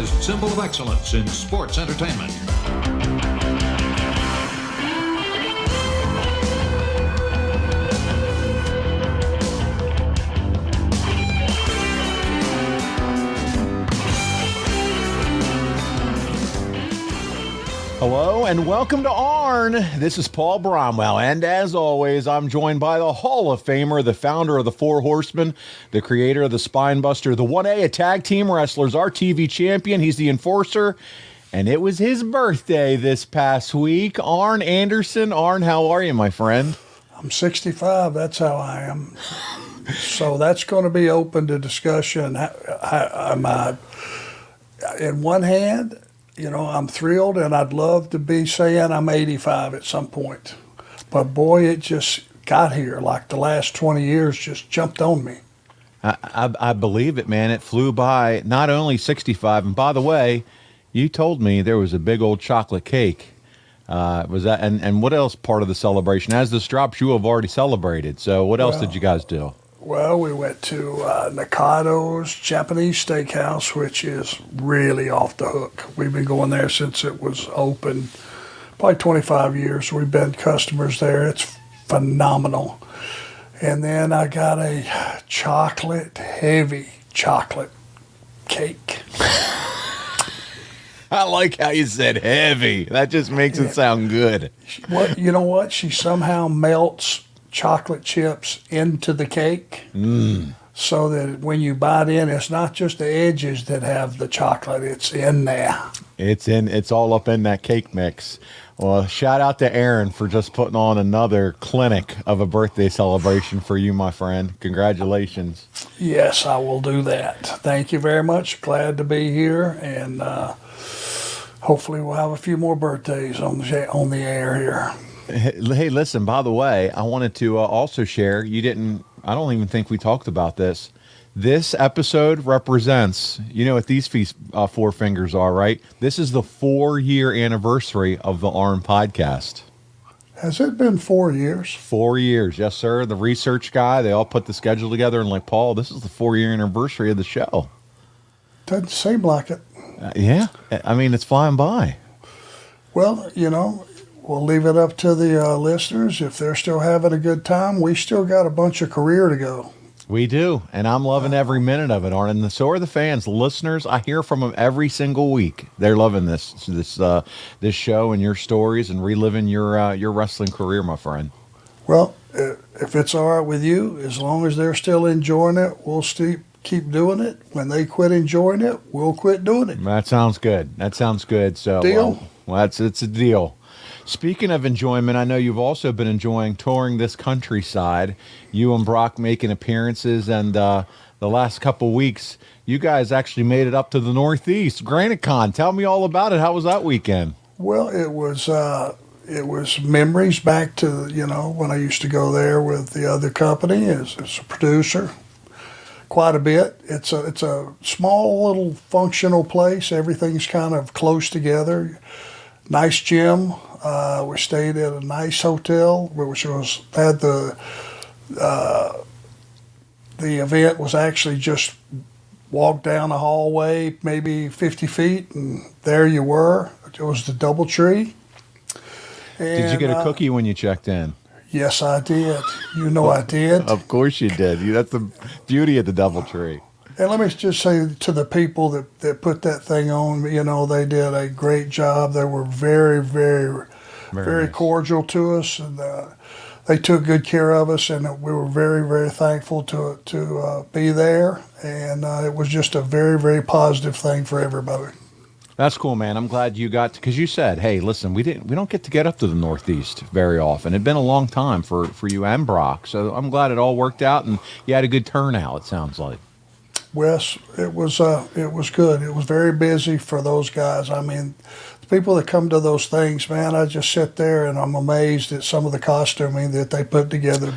finest symbol of excellence in sports entertainment. Hello and welcome to Arn. This is Paul Bromwell, and as always, I'm joined by the Hall of Famer, the founder of the Four Horsemen, the creator of the Spine Buster, the 1A of tag team wrestlers, our TV champion. He's the enforcer, and it was his birthday this past week. Arn Anderson. Arn, how are you, my friend? I'm 65. That's how I am. So that's going to be open to discussion. In one hand, you know, I'm thrilled, and I'd love to be saying I'm 85 at some point. But boy, it just got here. Like the last 20 years just jumped on me. I believe it, man. It flew by. Not only 65, and by the way, you told me there was a big old chocolate cake. Was that and what else part of the celebration? As this drops, you have already celebrated. So what else did you guys do? Well, we went to Nakado's Japanese Steakhouse, which is really off the hook. We've been going there since it was open, probably 25 years. We've been customers there. It's phenomenal. And then I got a heavy chocolate cake. I like how you said heavy. That just makes it sound good. You know what? She somehow melts chocolate chips into the cake so that when you bite in, it's not just the edges that have the chocolate, it's in there. It's all up in that cake mix. Well, shout out to Aaron for just putting on another clinic of a birthday celebration for you, my friend. Congratulations. Yes, I will do that. Thank you very much. Glad to be here, and hopefully we'll have a few more birthdays on the air here. Hey, listen, by the way, I wanted to also share, I don't even think we talked about this. This episode represents, you know what these four fingers are, right? This is the 4-year anniversary of the Arn podcast. Has it been 4 years? 4 years, yes, sir. The research guy, they all put the schedule together and like, Paul, this is the 4-year anniversary of the show. Doesn't seem like it. Yeah, I mean, it's flying by. Well, you know, we'll leave it up to the listeners. If they're still having a good time, we still got a bunch of career to go. We do, and I'm loving every minute of it, Arn. And so are the fans, listeners. I hear from them every single week. They're loving this show and your stories and reliving your wrestling career, my friend. Well, if it's all right with you, as long as they're still enjoying it, we'll keep doing it. When they quit enjoying it, we'll quit doing it. That sounds good. So, deal? Well, it's a deal. Speaking of enjoyment, I know you've also been enjoying touring this countryside. You and Brock making appearances, and the last couple weeks, you guys actually made it up to the Northeast. GraniteCon, tell me all about it. How was that weekend? Well, it was memories back to, you know, when I used to go there with the other company as a producer. Quite a bit. It's a small little functional place. Everything's kind of close together. Nice gym. We stayed at a nice hotel, which had the event was actually just walk down the hallway, maybe 50 feet, and there you were. It was the DoubleTree. Did you get a cookie when you checked in? Yes, I did. You know I did. Of course you did. That's the beauty of the DoubleTree. And let me just say to the people that put that thing on, you know, they did a great job. They were very, very, very nice. Cordial to us, and they took good care of us, and we were very, very thankful to be there. And it was just a very, very positive thing for everybody. That's cool, man. I'm glad you got, because you said, hey, listen, we don't get to get up to the Northeast very often. It'd been a long time for you and Brock, so I'm glad it all worked out, and you had a good turnout, it sounds like. Yes, it was good. It was very busy for those guys. I mean, the people that come to those things, man, I just sit there and I'm amazed at some of the costuming that they put together.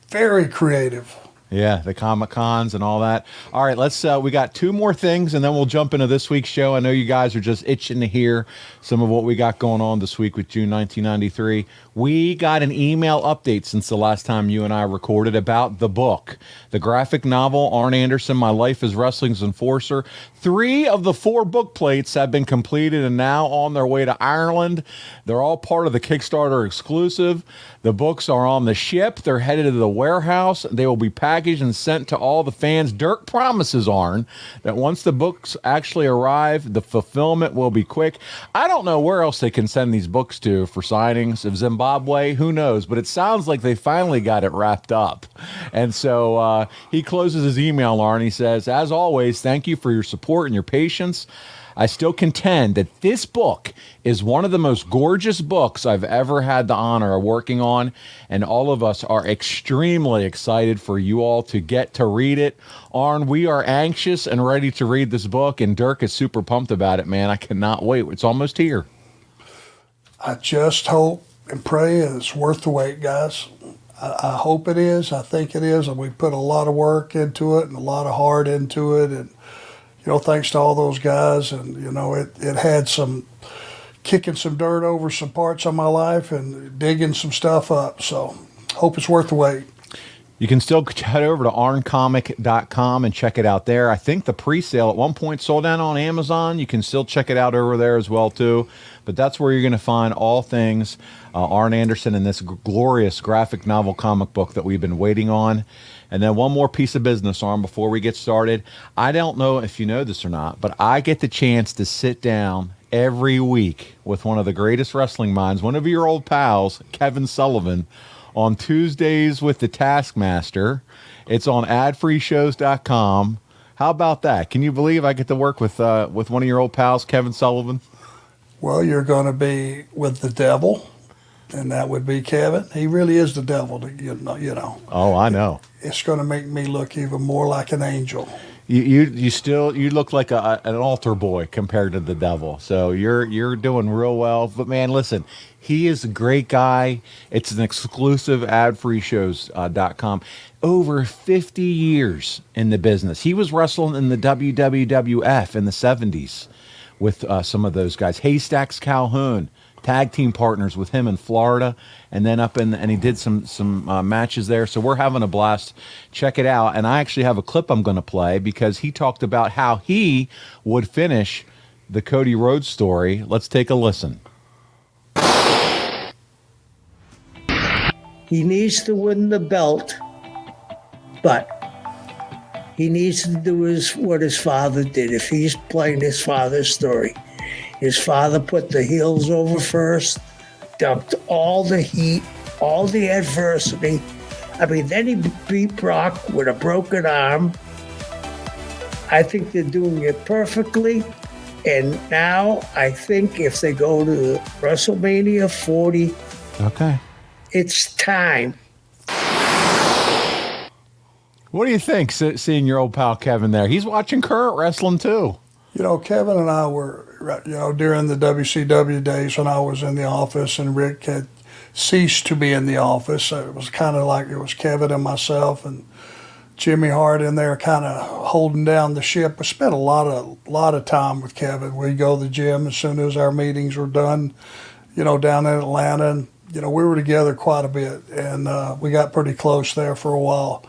Very creative. Yeah, the Comic Cons and all that. All right, let's. We got two more things, and then we'll jump into this week's show. I know you guys are just itching to hear some of what we got going on this week with June 1993. We got an email update since the last time you and I recorded about the book, the graphic novel Arn Anderson, My Life as Wrestling's Enforcer. 3 of the 4 book plates have been completed and now on their way to Ireland. They're all part of the Kickstarter exclusive. The books are on the ship. They're headed to the warehouse. They will be packaged and sent to all the fans. Dirk promises, Arn, that once the books actually arrive, the fulfillment will be quick. I don't know where else they can send these books to for signings. Of Zimbabwe, who knows? But it sounds like they finally got it wrapped up. And so he closes his email, Arn. He says, as always, thank you for your support and your patience. I still contend that this book is one of the most gorgeous books I've ever had the honor of working on, and all of us are extremely excited for you all to get to read it. Arn, we are anxious and ready to read this book, and Dirk is super pumped about it, man. I cannot wait. It's almost here. I just hope and pray it's worth the wait, guys. I hope it is. I think it is. And we put a lot of work into it and a lot of heart into it, and thanks to all those guys, and, it had some kicking some dirt over some parts of my life and digging some stuff up. So hope it's worth the wait. You can still head over to arncomic.com and check it out there. I think the pre-sale at one point sold out on Amazon. You can still check it out over there as well, too. But that's where you're going to find all things Arn Anderson in this glorious graphic novel comic book that we've been waiting on. And then one more piece of business, Arn, before we get started. I don't know if you know this or not, but I get the chance to sit down every week with one of the greatest wrestling minds, one of your old pals, Kevin Sullivan, on Tuesdays with the Taskmaster. It's on adfreeshows.com. How about that? Can you believe I get to work with one of your old pals, Kevin Sullivan? Well, you're going to be with the devil, and that would be Kevin. He really is the devil, you know. Oh, I know. It's going to make me look even more like an angel. You look like an altar boy compared to the devil. So you're doing real well. But man, listen, he is a great guy. It's an exclusive adfreeshows.com. Over 50 years in the business. He was wrestling in the WWF in the 70s with some of those guys. Haystacks Calhoun, tag team partners with him in Florida, and then and he did some matches there. So we're having a blast. Check it out. And I actually have a clip I'm going to play because he talked about how he would finish the Cody Rhodes story. Let's take a listen. He needs to win the belt, but he needs to do what his father did. If he's playing his father's story, his father put the heels over first, dumped all the heat, all the adversity. I mean, then he beat Brock with a broken arm. I think they're doing it perfectly. And now I think if they go to WrestleMania 40, okay, it's time. What do you think, seeing your old pal Kevin there? He's watching current wrestling, too. Kevin and I were, during the WCW days when I was in the office and Rick had ceased to be in the office. So it was kind of like it was Kevin and myself and Jimmy Hart in there kind of holding down the ship. We spent a lot of time with Kevin. We'd go to the gym as soon as our meetings were done, down in Atlanta. And, we were together quite a bit. And we got pretty close there for a while.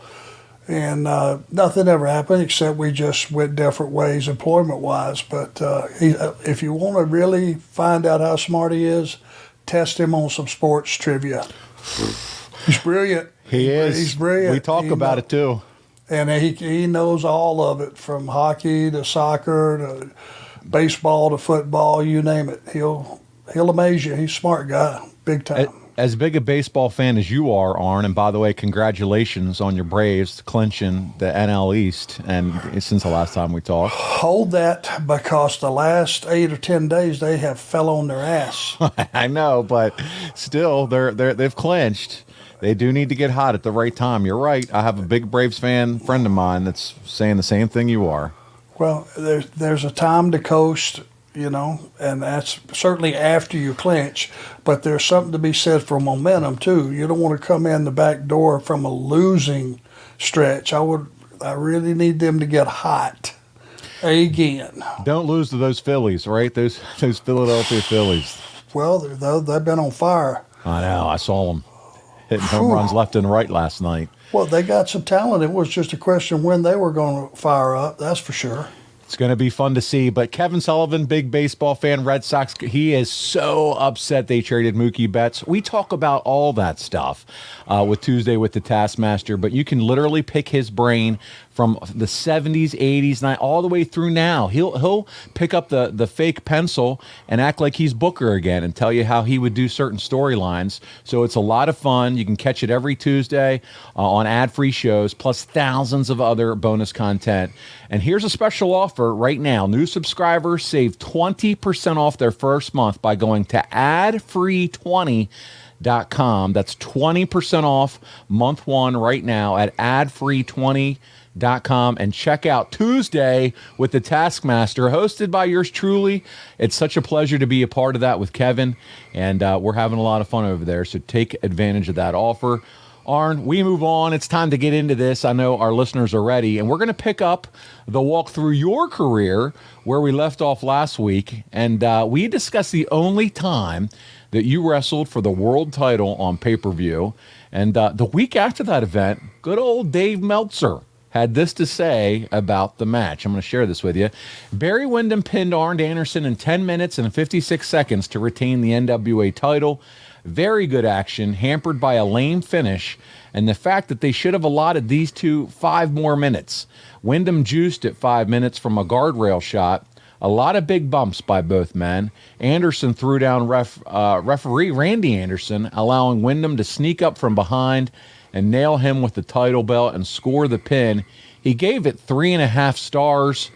And nothing ever happened except we just went different ways employment-wise. But if you want to really find out how smart he is, test him on some sports trivia. He's brilliant. He is. He's brilliant. We talk about it, too. And he knows all of it, from hockey to soccer to baseball to football, you name it. He'll amaze you. He's a smart guy, big time. As big a baseball fan as you are, Arn, and by the way, congratulations on your Braves clinching the NL East, and since the last time we talked. Hold that, because the last 8 or 10 days they have fell on their ass. I know, but still, they've clinched. They do need to get hot at the right time. You're right. I have a big Braves fan friend of mine that's saying the same thing you are. Well, there's a time to coast, and that's certainly after you clinch. But there's something to be said for momentum too. You don't want to come in the back door from a losing stretch. I really need them to get hot again. Don't lose to those Phillies, right? Those Philadelphia Phillies. Well, they've been on fire. I know. I saw them hitting home runs left and right last night. Well, they got some talent. It was just a question when they were going to fire up, that's for sure. It's going to be fun to see. But Kevin Sullivan, big baseball fan, Red Sox, he is so upset they traded Mookie Betts. We talk about all that stuff with Tuesday with the Taskmaster, but you can literally pick his brain from the 70s, 80s, all the way through now. He'll pick up the fake pencil and act like he's Booker again and tell you how he would do certain storylines. So it's a lot of fun. You can catch it every Tuesday on ad-free shows, plus thousands of other bonus content. And here's a special offer right now. New subscribers save 20% off their first month by going to adfree20.com. That's 20% off month one right now at adfree20.com. And check out Tuesday with the Taskmaster, hosted by yours truly. It's such a pleasure to be a part of that with Kevin, and we're having a lot of fun over there, so take advantage of that offer. Arn, we move on. It's time to get into this. I know our listeners are ready, and we're going to pick up the walk through your career where we left off last week, and we discussed the only time that you wrestled for the world title on pay-per-view, and the week after that event, good old Dave Meltzer had this to say about the match. I'm going to share this with you. Barry Windham pinned Arn Anderson in 10 minutes and 56 seconds to retain the NWA title. Very good action, hampered by a lame finish, and the fact that they should have allotted these two 5 more minutes. Windham juiced at 5 minutes from a guardrail shot. A lot of big bumps by both men. Anderson threw down referee Randy Anderson, allowing Windham to sneak up from behind and nail him with the title belt and score the pin. He gave it 3.5 stars.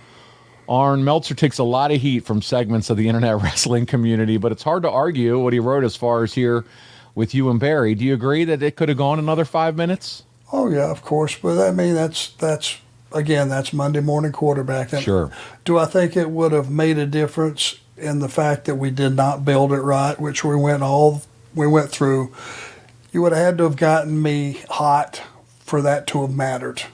Arn, Meltzer takes a lot of heat from segments of the internet wrestling community, but it's hard to argue what he wrote as far as here with you and Barry. Do you agree that it could have gone another 5 minutes? Oh, yeah, of course. But, I mean, that's Monday morning quarterback. Sure. Do I think it would have made a difference in the fact that we did not build it right, which we went through? You would have had to have gotten me hot for that to have mattered.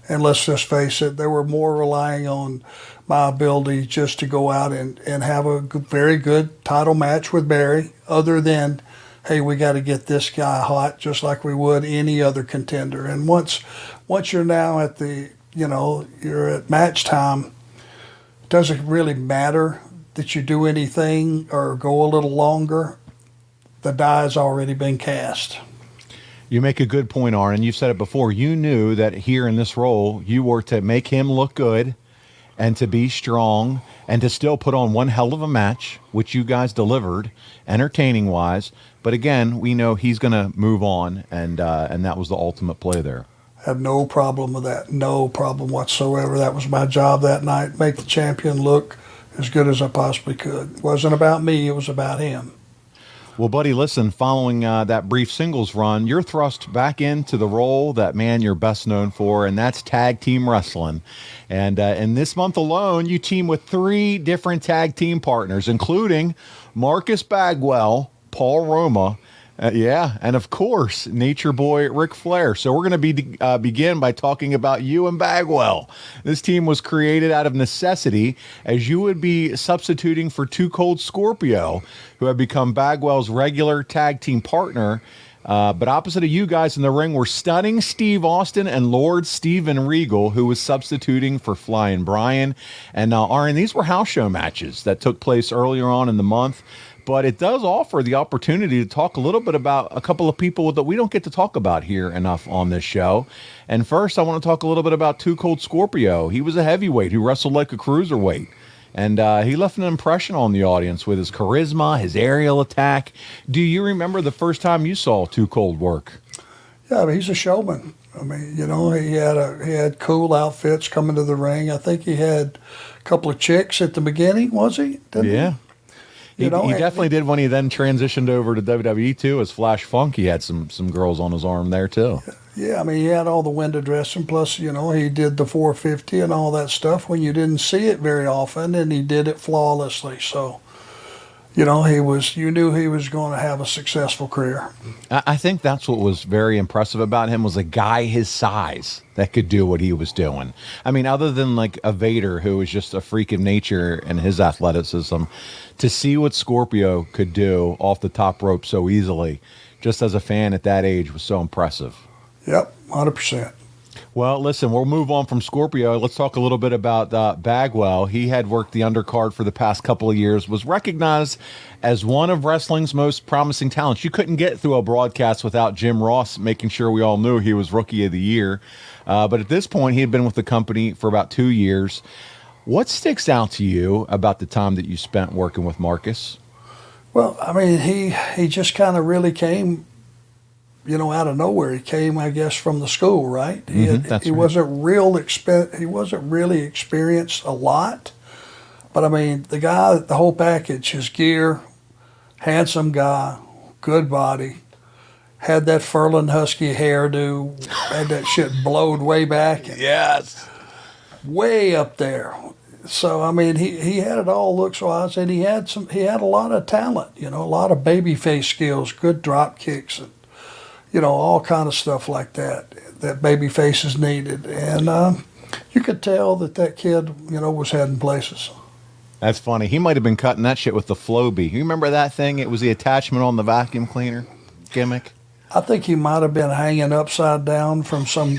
And let's just face it, they were more relying on my ability just to go out and have a very good title match with Barry, other than, hey, we got to get this guy hot just like we would any other contender. And once you're now at you're at match time, it doesn't really matter that you do anything or go a little longer. The die has already been cast. You make a good point, Arn, and you've said it before. You knew that here in this role, you were to make him look good and to be strong and to still put on one hell of a match, which you guys delivered, entertaining-wise. But again, we know he's going to move on, and that was the ultimate play there. Have no problem with that. No problem whatsoever. That was my job that night, make the champion look as good as I possibly could. It wasn't about me. It was about him. Well, buddy, listen, following that brief singles run, you're thrust back into the role that, man, you're best known for, and that's tag team wrestling. And in this month alone, you team with 3 different tag team partners, including Marcus Bagwell, Paul Roma, and of course, Nature Boy Ric Flair. So we're going to begin by talking about you and Bagwell. This team was created out of necessity, as you would be substituting for Too Cold Scorpio, who had become Bagwell's regular tag team partner. But opposite of you guys in the ring were Stunning Steve Austin and Lord Steven Regal, who was substituting for Flying Brian. And Arn, these were house show matches that took place earlier on in the month. But it does offer the opportunity to talk a little bit about a couple of people that we don't get to talk about here enough on this show. And first, I want to talk a little bit about Too Cold Scorpio. He was a heavyweight who wrestled like a cruiserweight. And he left an impression on the audience with his charisma, his aerial attack. Do you remember the first time you saw Too Cold work? Yeah, but he's a showman. I mean, he had cool outfits coming to the ring. I think he had a couple of chicks at the beginning, was he? Didn't he? He definitely did when he then transitioned over to WWE too. As Flash Funk, he had some girls on his arm there too. Yeah, I mean, he had all the window dressing. Plus, he did the 450 and all that stuff when you didn't see it very often, and he did it flawlessly. So, you knew he was going to have a successful career. I think that's what was very impressive about him was a guy his size that could do what he was doing. I mean, other than like a Vader, who was just a freak of nature and his athleticism, to see what Scorpio could do off the top rope so easily, just as a fan at that age, was so impressive. Yep, 100%. Well, listen, we'll move on from Scorpio. Let's talk a little bit about Bagwell. He had worked the undercard for the past couple of years, was recognized as one of wrestling's most promising talents. You couldn't get through a broadcast without Jim Ross making sure we all knew he was Rookie of the Year. But at this point, he had been with the company for about 2 years. What sticks out to you about the time that you spent working with Marcus? Well, I mean, he just kind of really came, out of nowhere. He came, I guess, from the school, right? He wasn't really experienced a lot, but I mean, the whole package, his gear, handsome guy, good body, had that Furlan Husky hairdo, had that shit blowed way back. Yes. Way up there. So I mean, he had it all looks wise, and he had a lot of talent, a lot of babyface skills, good drop kicks, and all kind of stuff like that baby faces needed. And you could tell that kid, was heading places. That's funny. He might have been cutting that shit with the Flowbee. You remember that thing? It was the attachment on the vacuum cleaner gimmick. I think he might have been hanging upside down from some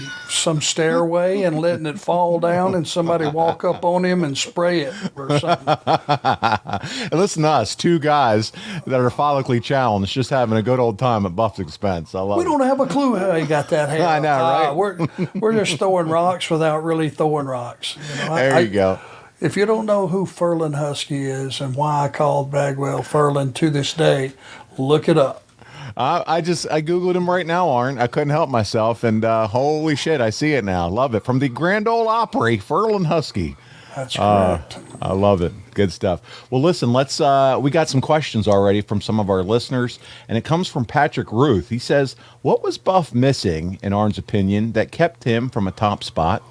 stairway and letting it fall down, and somebody walk up on him and spray it or something. And listen to us, two guys that are follically challenged, just having a good old time at Buff's expense. I love it. We don't have a clue how he got that hair. I know, right? We're just throwing rocks without really throwing rocks. There you go. If you don't know who Furlan Husky is and why I called Bagwell Furlan to this day, look it up. I Googled him right now, Arn. I couldn't help myself, and holy shit, I see it now. Love it. From the Grand Ole Opry, Furlan Husky. That's correct. I love it. Good stuff. Well, listen, we got some questions already from some of our listeners, and it comes from Patrick Ruth. He says, what was Buff missing, in Arn's opinion, that kept him from a top spot?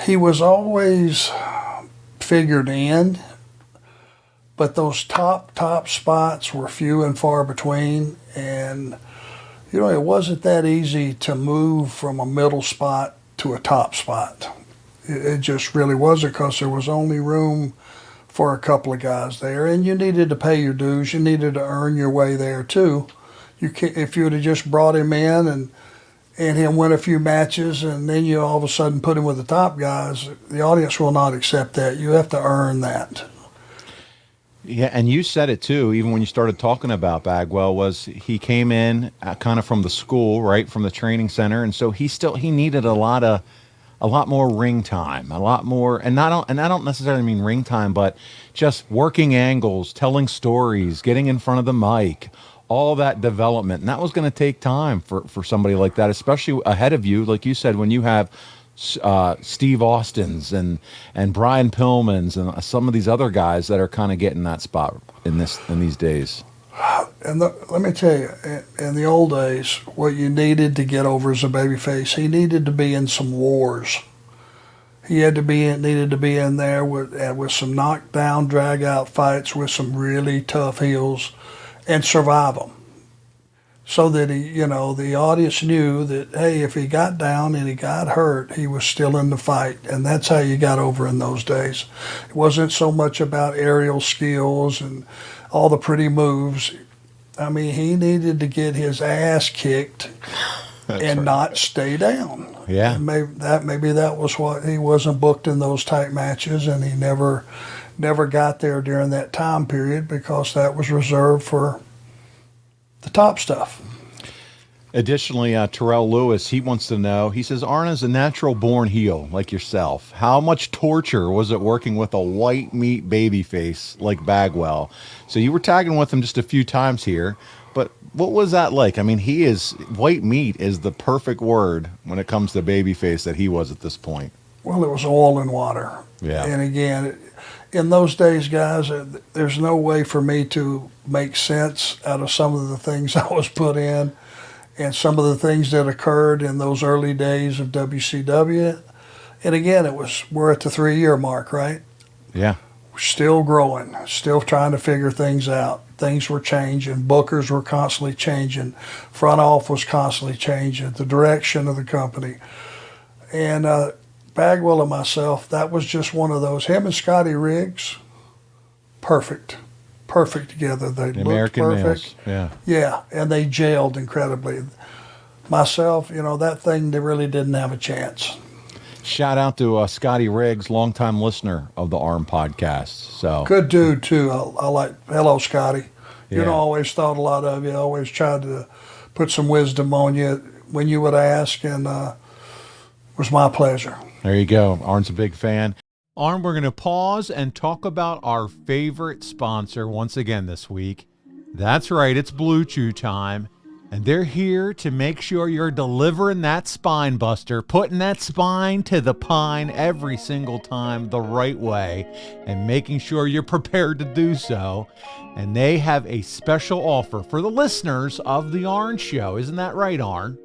He was always figured in, but those top spots were few and far between, and it wasn't that easy to move from a middle spot to a top spot. It just really wasn't, because there was only room for a couple of guys there, and you needed to pay your dues. You needed to earn your way there too. If you would have just brought him in and him win a few matches, and then you all of a sudden put him with the top guys, the audience will not accept that. You have to earn that. Yeah, and you said it too, even when you started talking about Bagwell, was he came in kind of from the school, right, from the training center, and so he needed a lot more ring time, a lot more, and I don't necessarily mean ring time, but just working angles, telling stories, getting in front of the mic, all that development. And that was going to take time for somebody like that, especially ahead of you, like you said, when you have Steve Austin's and Brian Pillman's and some of these other guys that are kind of getting that spot in these days. And let me tell you, in the old days, what you needed to get over as a babyface, he needed to be in some wars. He needed to be in there with some knockdown, drag out fights with some really tough heels, and survive them, so that the audience knew that, hey, if he got down and he got hurt, he was still in the fight, and that's how you got over in those days. It wasn't so much about aerial skills and all the pretty moves. I mean, he needed to get his ass kicked and not stay down. Yeah, and maybe that was what he wasn't booked in those tight matches, and he never got there during that time period, because that was reserved for the top stuff. Additionally, Terrell Lewis, he wants to know, he says, Arn is a natural born heel like yourself. How much torture was it working with a white meat baby face like Bagwell? So you were tagging with him just a few times here, But what was that like? I mean, white meat is the perfect word when it comes to babyface that he was at this point. Well, it was oil and water. Yeah. And again, in those days, guys, there's no way for me to make sense out of some of the things I was put in and some of the things that occurred in those early days of WCW. And again, we're at the 3-year mark, right? Yeah. We're still growing, still trying to figure things out. Things were changing. Bookers were constantly changing. Front office was constantly changing. The direction of the company. And Bagwell and myself, that was just one of those. Him and Scotty Riggs, perfect together. They looked American perfect. males. Yeah, and they gelled incredibly. Myself, that thing, they really didn't have a chance. Shout out to Scotty Riggs, longtime listener of the Arm podcast. So Good dude too. I like. Hello, Scotty. Yeah. Always thought a lot of you. Always tried to put some wisdom on you when you would ask, and it was my pleasure. There you go. Arn's a big fan. Arn, we're going to pause and talk about our favorite sponsor once again this week. That's right, it's Blue Chew time. And they're here to make sure you're delivering that spine buster, putting that spine to the pine every single time the right way, and making sure you're prepared to do so. And they have a special offer for the listeners of the Arn Show. Isn't that right, Arn?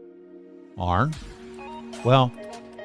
Arn? Well,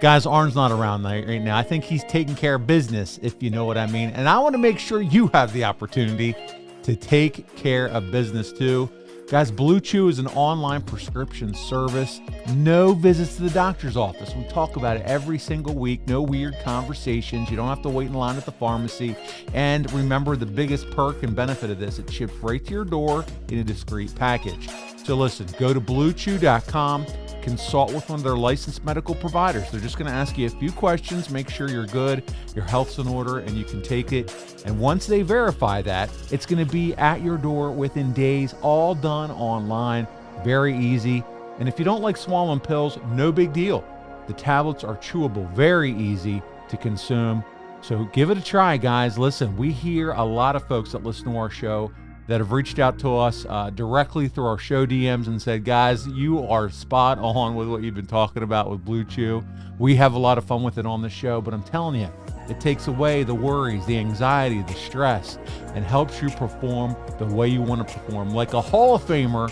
guys, Arn's not around right now. I think he's taking care of business, if you know what I mean. And I want to make sure you have the opportunity to take care of business too. Guys, Blue Chew is an online prescription service. No visits to the doctor's office. We talk about it every single week. No weird conversations. You don't have to wait in line at the pharmacy. And remember, the biggest perk and benefit of this, it ships right to your door in a discreet package. So listen, go to bluechew.com, consult with one of their licensed medical providers. They're just going to ask you a few questions, make sure you're good, your health's in order, and you can take it. And once they verify that, it's going to be at your door within days, all done online, very easy. And if you don't like swallowing pills, no big deal. The tablets are chewable, very easy to consume. So give it a try, guys. Listen, we hear a lot of folks that listen to our show that have reached out to us directly through our show DMs and said, guys, you are spot on with what you've been talking about with Blue Chew. We have a lot of fun with it on the show, but I'm telling you, it takes away the worries, the anxiety, the stress, and helps you perform the way you want to perform, like a Hall of Famer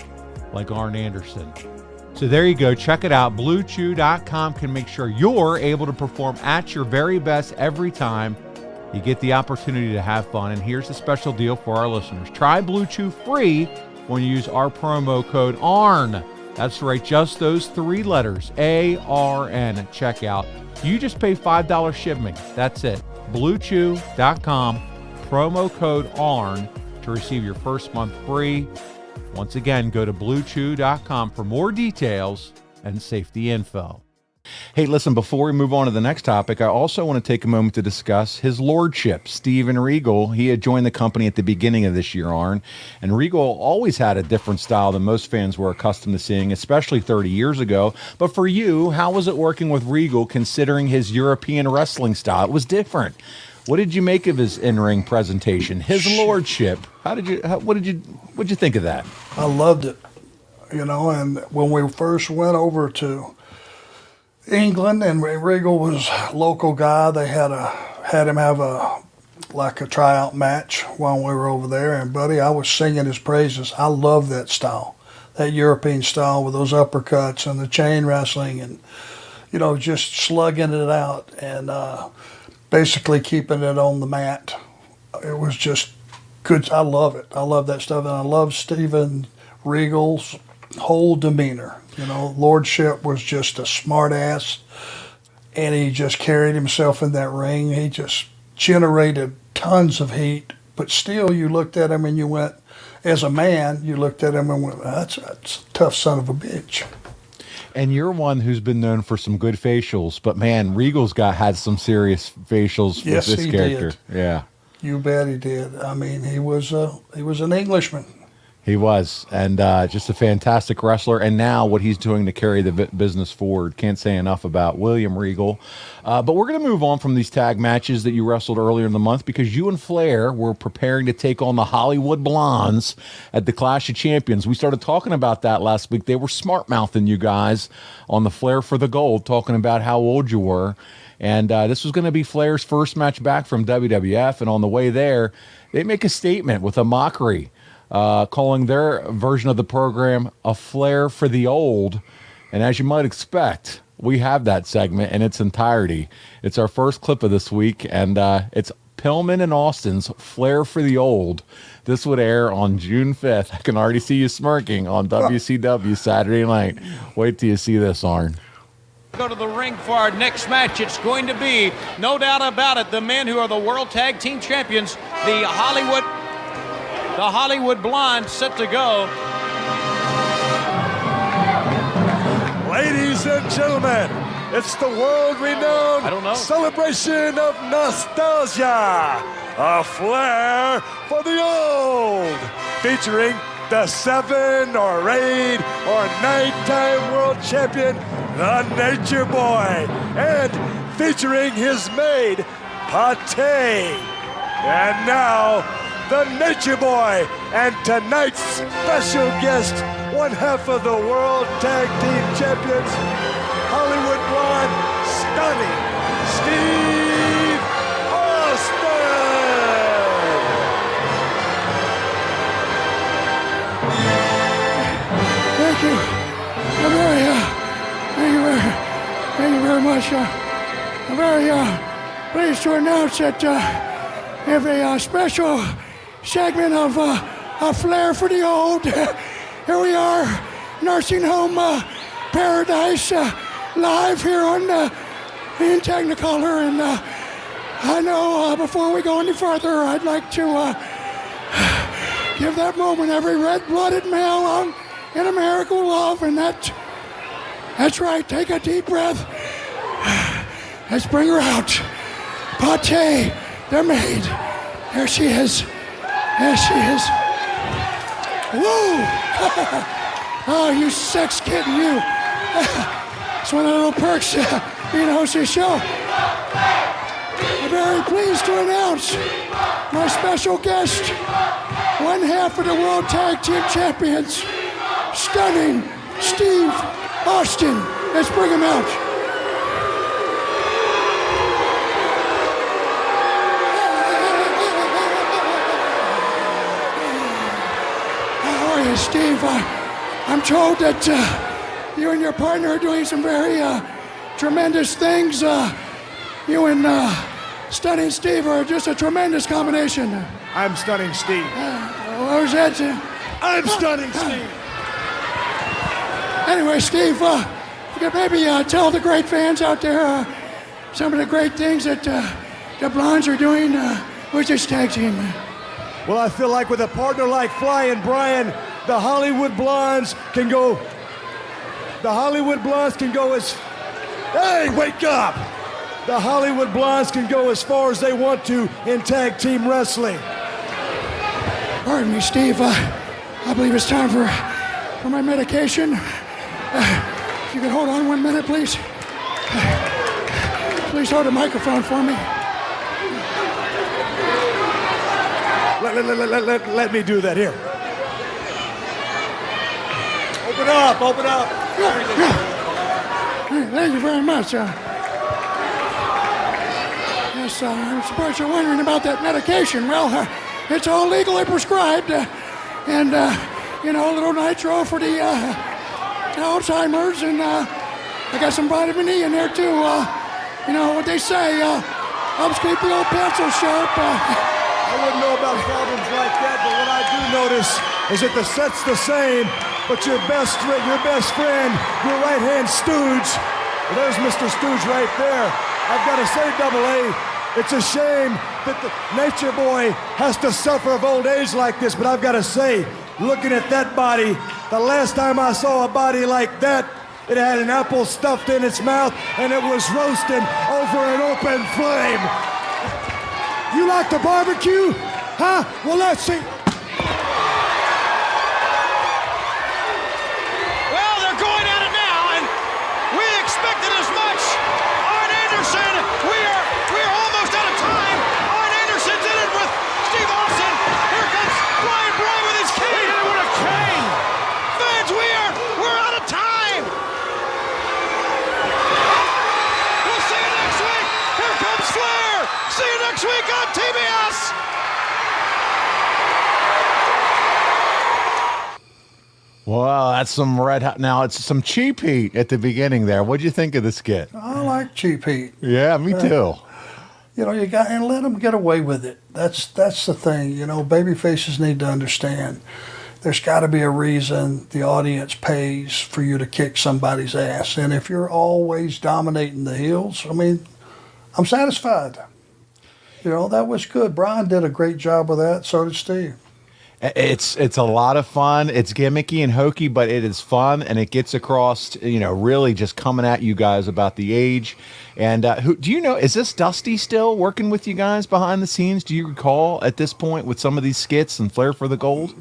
like Arn Anderson. So there you go. Check it out. BlueChew.com can make sure you're able to perform at your very best every time. You get the opportunity to have fun, and here's the special deal for our listeners. Try Blue Chew free when you use our promo code ARN. That's right, just those 3 letters, ARN, at checkout. You just pay $5 shipping. That's it. BlueChew.com, promo code ARN to receive your first month free. Once again, go to BlueChew.com for more details and safety info. Hey, listen, before we move on to the next topic, I also want to take a moment to discuss his lordship, Steven Regal. He had joined the company at the beginning of this year, Arn, and Regal always had a different style than most fans were accustomed to seeing, especially 30 years ago. But for you, how was it working with Regal considering his European wrestling style? It was different. What did you make of his in-ring presentation, his lordship? What did you think of that? I loved it, and when we first went over to England, and Regal was a local guy. They had him have a tryout match while we were over there. And buddy, I was singing his praises. I love that style, that European style with those uppercuts and the chain wrestling, and just slugging it out and basically keeping it on the mat. It was just good. I love it. I love that stuff, and I love Steven Regal's whole demeanor. Lordship was just a smart ass, and he just carried himself in that ring. He just generated tons of heat, but still you looked at him and you went, as a man, you looked at him and went, that's a tough son of a bitch. And you're one who's been known for some good facials, but man, Regal's had some serious facials with this character. Did. Yeah. You bet he did. I mean, he was an Englishman. He was, and just a fantastic wrestler. And now what he's doing to carry the business forward. Can't say enough about William Regal. But we're going to move on from these tag matches that you wrestled earlier in the month because you and Flair were preparing to take on the Hollywood Blondes at the Clash of Champions. We started talking about that last week. They were smart-mouthing you guys on the Flair for the Gold, talking about how old you were. And this was going to be Flair's first match back from WWF. And on the way there, they make a statement with a mockery, calling their version of the program a Flair for the Old. And as you might expect, we have that segment in its entirety. It's our first clip of this week, and it's Pillman and Austin's Flair for the Old. This would air on June 5th. I can already see you smirking on WCW Saturday night. Wait till you see this, Arn. Go to the ring for our next match. It's going to be, no doubt about it, the men who are the World Tag Team Champions, the Hollywood Blondes, set to go. Ladies and gentlemen, it's the world-renowned celebration of nostalgia, a Flair for the Old, featuring the 7 or 8 or 9-time world champion, the Nature Boy, and featuring his maid, Pate. And now, the Nature Boy, and tonight's special guest, one half of the World Tag Team Champions, Hollywood Blonde, stunning Steve Austin. Thank you. Thank you very much. I'm very pleased to announce that we have a special segment of Flair for the Old. Here we are, Nursing Home Paradise, live here on in Technicolor. And I know before we go any further, I'd like to give that moment every red-blooded male in America will love, and that's right. Take a deep breath. Let's bring her out. Pate, their maid. There she is. There she is. Woo! Oh, you sex kitten, you. It's one of the little perks being host of the show. I'm very pleased to announce my special guest, one half of the World Tag Team Champions, stunning Steve Austin. Let's bring him out. How are you, Steve? I'm told that you and your partner are doing some very tremendous things. You and Stunning Steve are just a tremendous combination. I'm Stunning Steve. What was that? I'm Stunning Steve. Anyway, Steve, you could maybe tell the great fans out there some of the great things that the Blondes are doing with this tag team. Well, I feel like with a partner like Flying Brian, the Hollywood Blondes can go. The Hollywood Blondes can go as. Hey, wake up! The Hollywood Blondes can go as far as they want to in tag team wrestling. Pardon me, Steve. I believe it's time for my medication. If you could hold on 1 minute, please. Please hold the microphone for me. Let me do that here. Open up, open up. Thank you very much. Yes, I'm surprised you're wondering about that medication. Well, it's all legally prescribed. And, a little nitro for the Alzheimer's. And I got some vitamin E in there, too. What they say, helps keep the old pencil sharp. I wouldn't know about problems like that, but what I do notice is that the set's the same, but your best friend, your right-hand stooge, well, there's Mr. Stooge right there. I've got to say, Double A, it's a shame that the Nature Boy has to suffer of old age like this, but I've got to say, looking at that body, the last time I saw a body like that, it had an apple stuffed in its mouth, and it was roasting over an open flame. You like the barbecue? Huh? Well, let's see. next week on TBS. Well, that's some red hot. Now, it's some cheap heat at the beginning there. What'd you think of the skit? I like cheap heat. Yeah, me too. You know, you got and let them get away with it. That's the thing. You know, baby faces need to understand. There's got to be a reason the audience pays for you to kick somebody's ass. And if you're always dominating the heels, I mean, I'm satisfied. You know, that was good. Brian did a great job with that. So did Steve. It's a lot of fun. It's gimmicky and hokey, but it is fun, and it gets across, you know, really just coming at you guys about the age. And who do you know? Is this Dusty still working with you guys behind the scenes? Do you recall at this point with some of these skits and Flair for the Gold?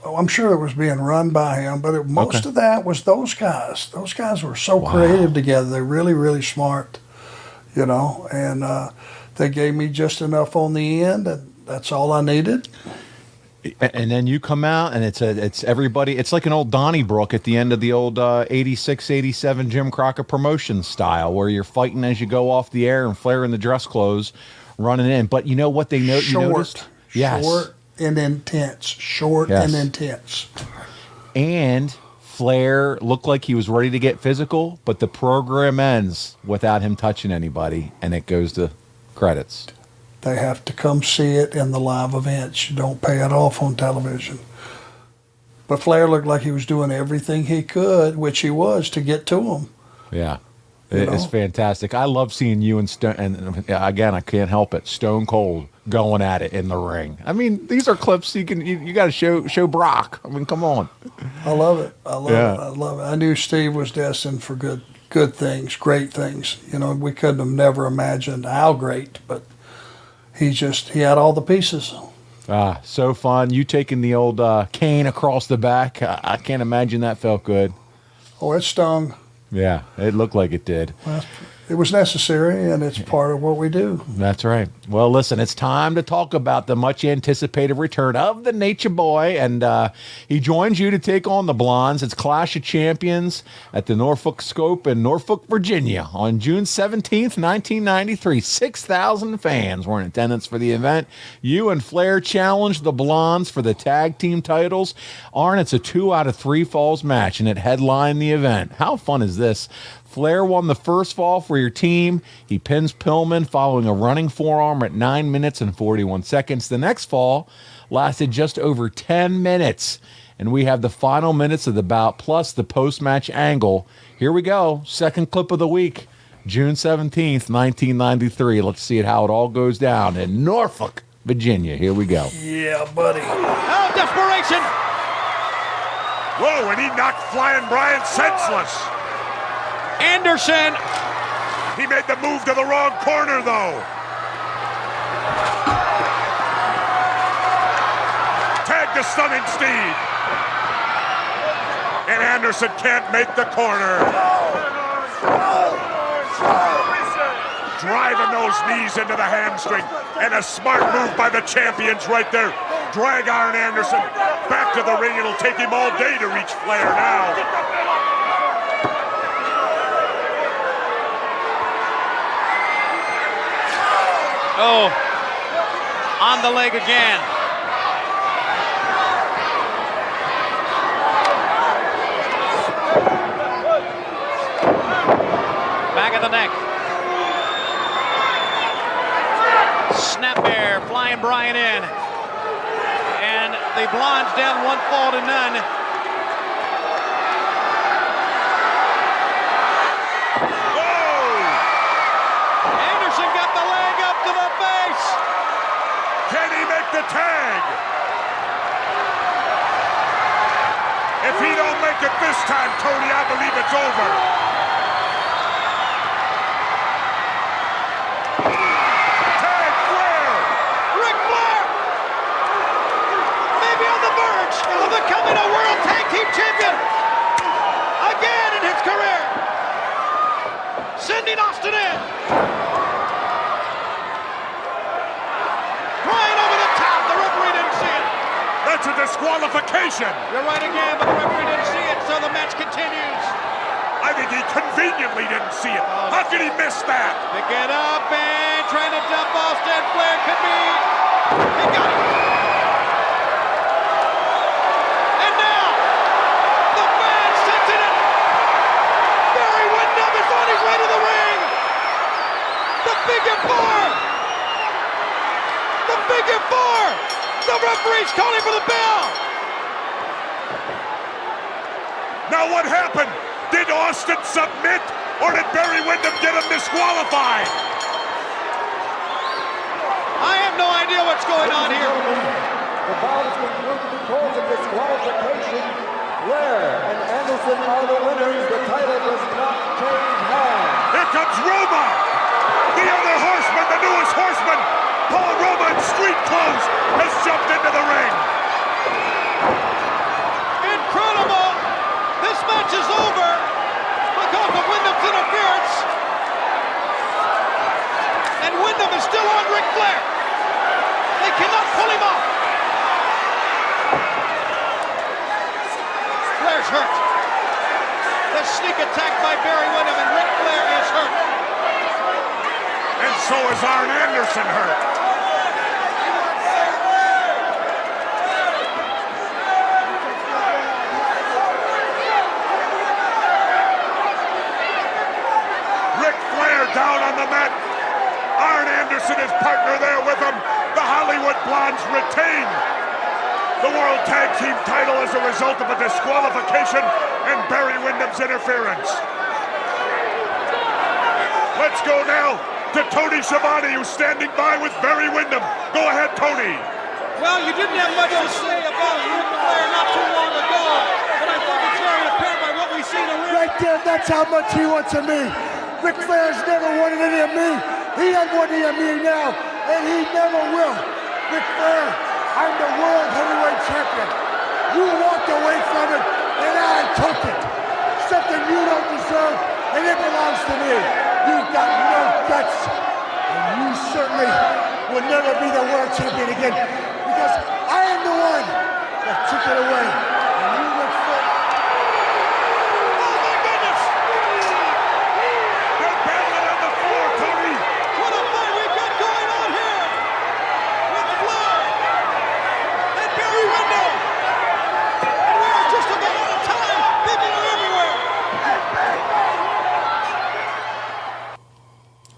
I'm sure it was being run by him, but most of that was those guys. Those guys were so creative together. They're really, really smart, you know, and they gave me just enough on the end, and that's all I needed. And then you come out, and it's everybody. It's like an old Donnybrook at the end of the old 86, 87 Jim Crockett promotion style, where you're fighting as you go off the air and Flair in the dress clothes running in. But you know what they know? You noticed? Yes. Short and intense. Short and intense. And Flair looked like he was ready to get physical, but the program ends without him touching anybody, and it goes to credits. They have to come see it in the live events. You don't pay it off on television. But Flair looked like he was doing everything he could, which he was, to get to him. Yeah. It's fantastic. I love seeing you and Stone, and again, I can't help it, Stone Cold going at it in the ring. I mean, these are clips you got to show Brock. I mean, come on. I love it. I love it. I knew Steve was destined for good things, great things. You know, we couldn't have never imagined how great, but he had all the pieces. So fun. You taking the old cane across the back. I can't imagine that felt good. Oh, it stung. Yeah, it looked like it did. Well, it was necessary, and it's part of what we do. That's right. Well, listen, it's time to talk about the much-anticipated return of the Nature Boy, and he joins you to take on the Blondes. It's Clash of Champions at the Norfolk Scope in Norfolk, Virginia on June 17th, 1993. 6,000 fans were in attendance for the event. You and Flair challenged the Blondes for the tag team titles. Arn, it's a 2 out of 3 falls match, and it headlined the event. How fun is this? Flair won the first fall for your team. He pins Pillman following a running forearm at 9 minutes and 41 seconds. The next fall lasted just over 10 minutes. And we have the final minutes of the bout plus the post-match angle. Here we go. Second clip of the week. June 17th, 1993. Let's see how it all goes down in Norfolk, Virginia. Here we go. Yeah, buddy. Oh, desperation. Whoa, and he knocked Flying Brian senseless. Anderson. He made the move to the wrong corner, though. Tag to Stunning Steve. And Anderson can't make the corner. Driving those knees into the hamstring. And a smart move by the champions right there. Drag Arn Anderson back to the ring. It'll take him all day to reach Flair now. Oh, on the leg again. Back of the neck. Snap bear, Flying Brian in. And the Blondes down 1 fall to none. The tag. If he don't make it this time, Tony, I believe it's over. Tag Flair. Ric Flair maybe on the verge of becoming a World Tag Team Champion again in his career. Sending Austin in. That's a disqualification. You're right again, but the referee didn't see it, so the match continues. I think he conveniently didn't see it. How could he miss that? Pick it up and trying to dump Austin. Flair could be. He got it. And now, the fans sensing it. Barry Windham is on his way to the ring. The figure four. The figure four. The referee's calling for the bell. Now what happened? Did Austin submit, or did Barry Windham get him disqualified? I have no idea what's going on here. The bout is concluded because of disqualification. Flair and Anderson are the winners. The title does not change hands. Here comes Roma, the other horseman, the newest horseman. Paul Roma in street clothes has jumped into the ring. Incredible! This match is over because of Windham's interference. And Windham is still on Ric Flair. They cannot pull him off. Flair's hurt. The sneak attack by Barry Windham, and Ric Flair is hurt. And so is Arn Anderson hurt. Ric Flair down on the mat. Arn Anderson, his partner, there with him. The Hollywood Blondes retain the World Tag Team title as a result of a disqualification and Barry Windham's interference. Let's go now to Tony Schiavone, who's standing by with Barry Windham. Go ahead, Tony. Well, you didn't have much to say about Ric Flair not too long ago, but I think it's very apparent by what we see in the ring. Right there, that's how much he wants of me. Ric Flair's never wanted any of me. He doesn't want any of me now, and he never will. Ric Flair, I'm the world heavyweight champion. You walked away from it, and I took it. Something you don't deserve, and it belongs to me. You've got no guts, and you certainly will never be the world champion again, because I am the one that took it away. And you Ric Flair. Oh my goodness! They're battling on the floor, Tony. What a fight we've got going on here! With Flair and Barry Windham! And we are just about out of time! People are everywhere!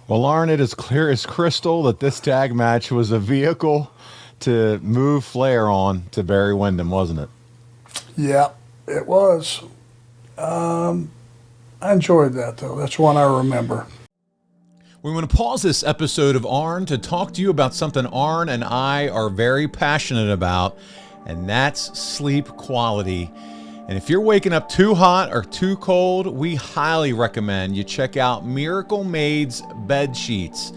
Well, Arn, it is clear as crystal that this tag match was a vehicle to move Flair on to Barry Windham, wasn't it? Yeah, it was. I enjoyed that, though. That's one I remember. We want to pause this episode of Arn to talk to you about something Arn and I are very passionate about, and that's sleep quality. And if you're waking up too hot or too cold, we highly recommend you check out Miracle Made's bed sheets.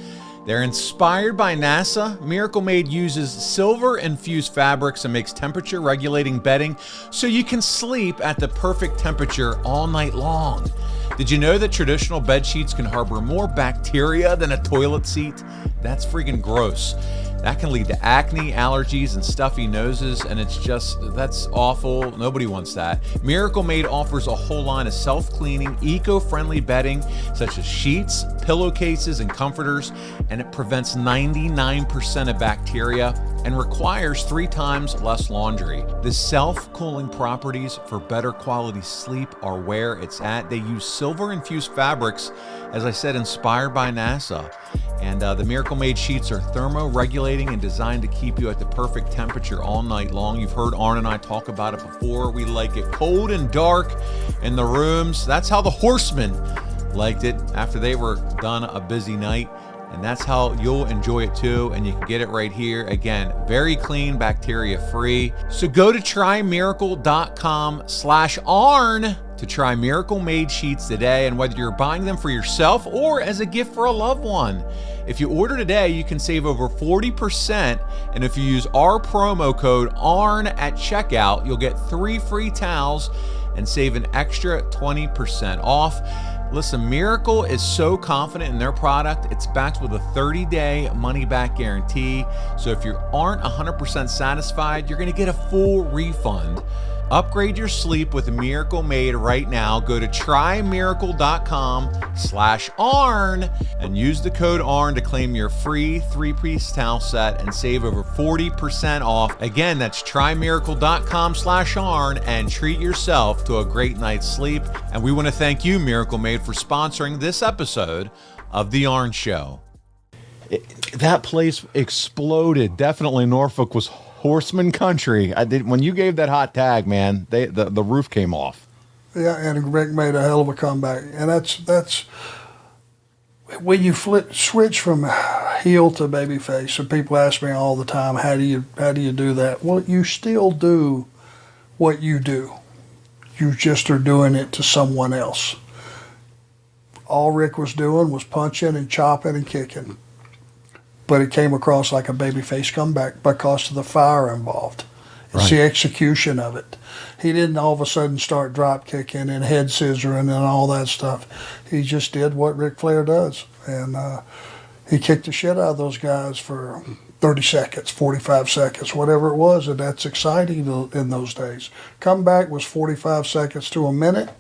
They're inspired by NASA. Miracle Made uses silver-infused fabrics and makes temperature-regulating bedding so you can sleep at the perfect temperature all night long. Did you know that traditional bed sheets can harbor more bacteria than a toilet seat? That's freaking gross. That can lead to acne, allergies, and stuffy noses, and that's awful. Nobody wants that. Miracle Made offers a whole line of self-cleaning, eco-friendly bedding, such as sheets, pillowcases, and comforters, and it prevents 99% of bacteria and requires 3 times less laundry. The self-cooling properties for better quality sleep are where it's at. They use silver-infused fabrics, as I said, inspired by NASA. And the Miracle Made sheets are thermoregulating and designed to keep you at the perfect temperature all night long. You've heard Arn and I talk about it before. We like it cold and dark in the rooms. That's how the Horsemen liked it after they were done a busy night. And that's how you'll enjoy it too. And you can get it right here. Again, very clean, bacteria free. So go to trymiracle.com/Arn to try Miracle Made sheets today. And whether you're buying them for yourself or as a gift for a loved one, if you order today, you can save over 40%. And if you use our promo code ARN at checkout, you'll get 3 free towels and save an extra 20% off. Listen, Miracle is so confident in their product, it's backed with a 30-day money-back guarantee. So if you aren't 100% satisfied, you're going to get a full refund. Upgrade your sleep with a Miracle Made right now. Go to trymiracle.com/Arn and use the code Arn to claim your free 3-piece towel set and save over 40% off. Again, that's trymiracle.com/Arn and treat yourself to a great night's sleep. And we want to thank you, Miracle Made, for sponsoring this episode of The Arn Show. That place exploded. Definitely Norfolk was Horseman country. When you gave that hot tag, man, the roof came off. Yeah, and Rick made a hell of a comeback. And that's when you switch from heel to babyface. And people ask me all the time, how do you do that? Well, you still do what you do. You just are doing it to someone else. All Rick was doing was punching and chopping and kicking. But it came across like a babyface comeback because of the fire involved. It's the execution of it. He didn't all of a sudden start drop kicking and head scissoring and all that stuff. He just did what Ric Flair does. And he kicked the shit out of those guys for 30 seconds, 45 seconds, whatever it was. And that's exciting in those days. Comeback was 45 seconds to a minute.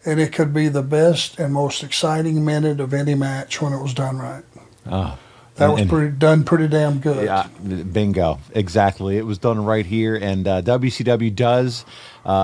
And it could be the best and most exciting minute of any match when it was done right. That was pretty damn good. Yeah, bingo. Exactly. It was done right here. And WCW does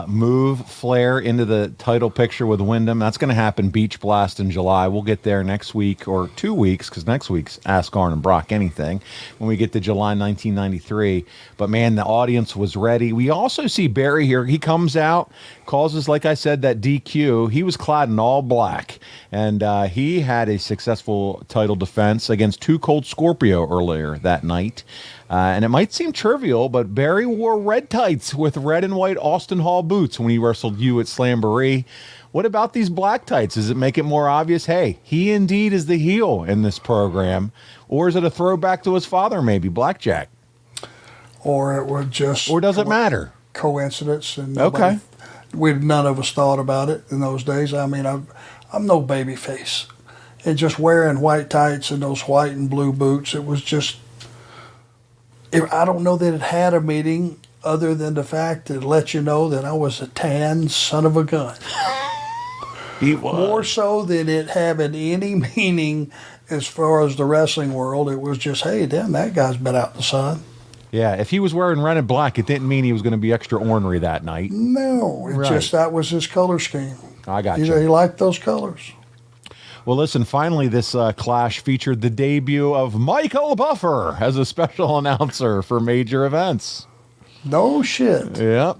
move Flair into the title picture with Windham. That's going to happen Beach Blast in July. We'll get there next week or 2 weeks, because next week's Ask Arn and Brock Anything, when we get to July 1993. But, man, the audience was ready. We also see Barry here. He comes out, causes, like I said, that DQ. He was clad in all black. And he had a successful title defense against Too Cold Scorpio earlier that night. And it might seem trivial, but Barry wore red tights with red and white Austin Hall boots when he wrestled you at Slamboree. What about these black tights? Does it make it more obvious, hey, he indeed is the heel in this program? Or is it a throwback to his father, maybe, Blackjack? Or it would just... Or does it matter? Coincidence. And none of us thought about it in those days. I mean, I'm no baby face. And just wearing white tights and those white and blue boots, it was just... I don't know that it had a meaning other than the fact that it let you know that I was a tan son of a gun. He was. More so than it having any meaning as far as the wrestling world. It was just, hey, damn, that guy's been out in the sun. Yeah, if he was wearing red and black, it didn't mean he was going to be extra ornery that night. No, it just that was his color scheme. I got you. He liked those colors. Well, listen, finally, this clash featured the debut of Michael Buffer as a special announcer for major events. No shit. Yep.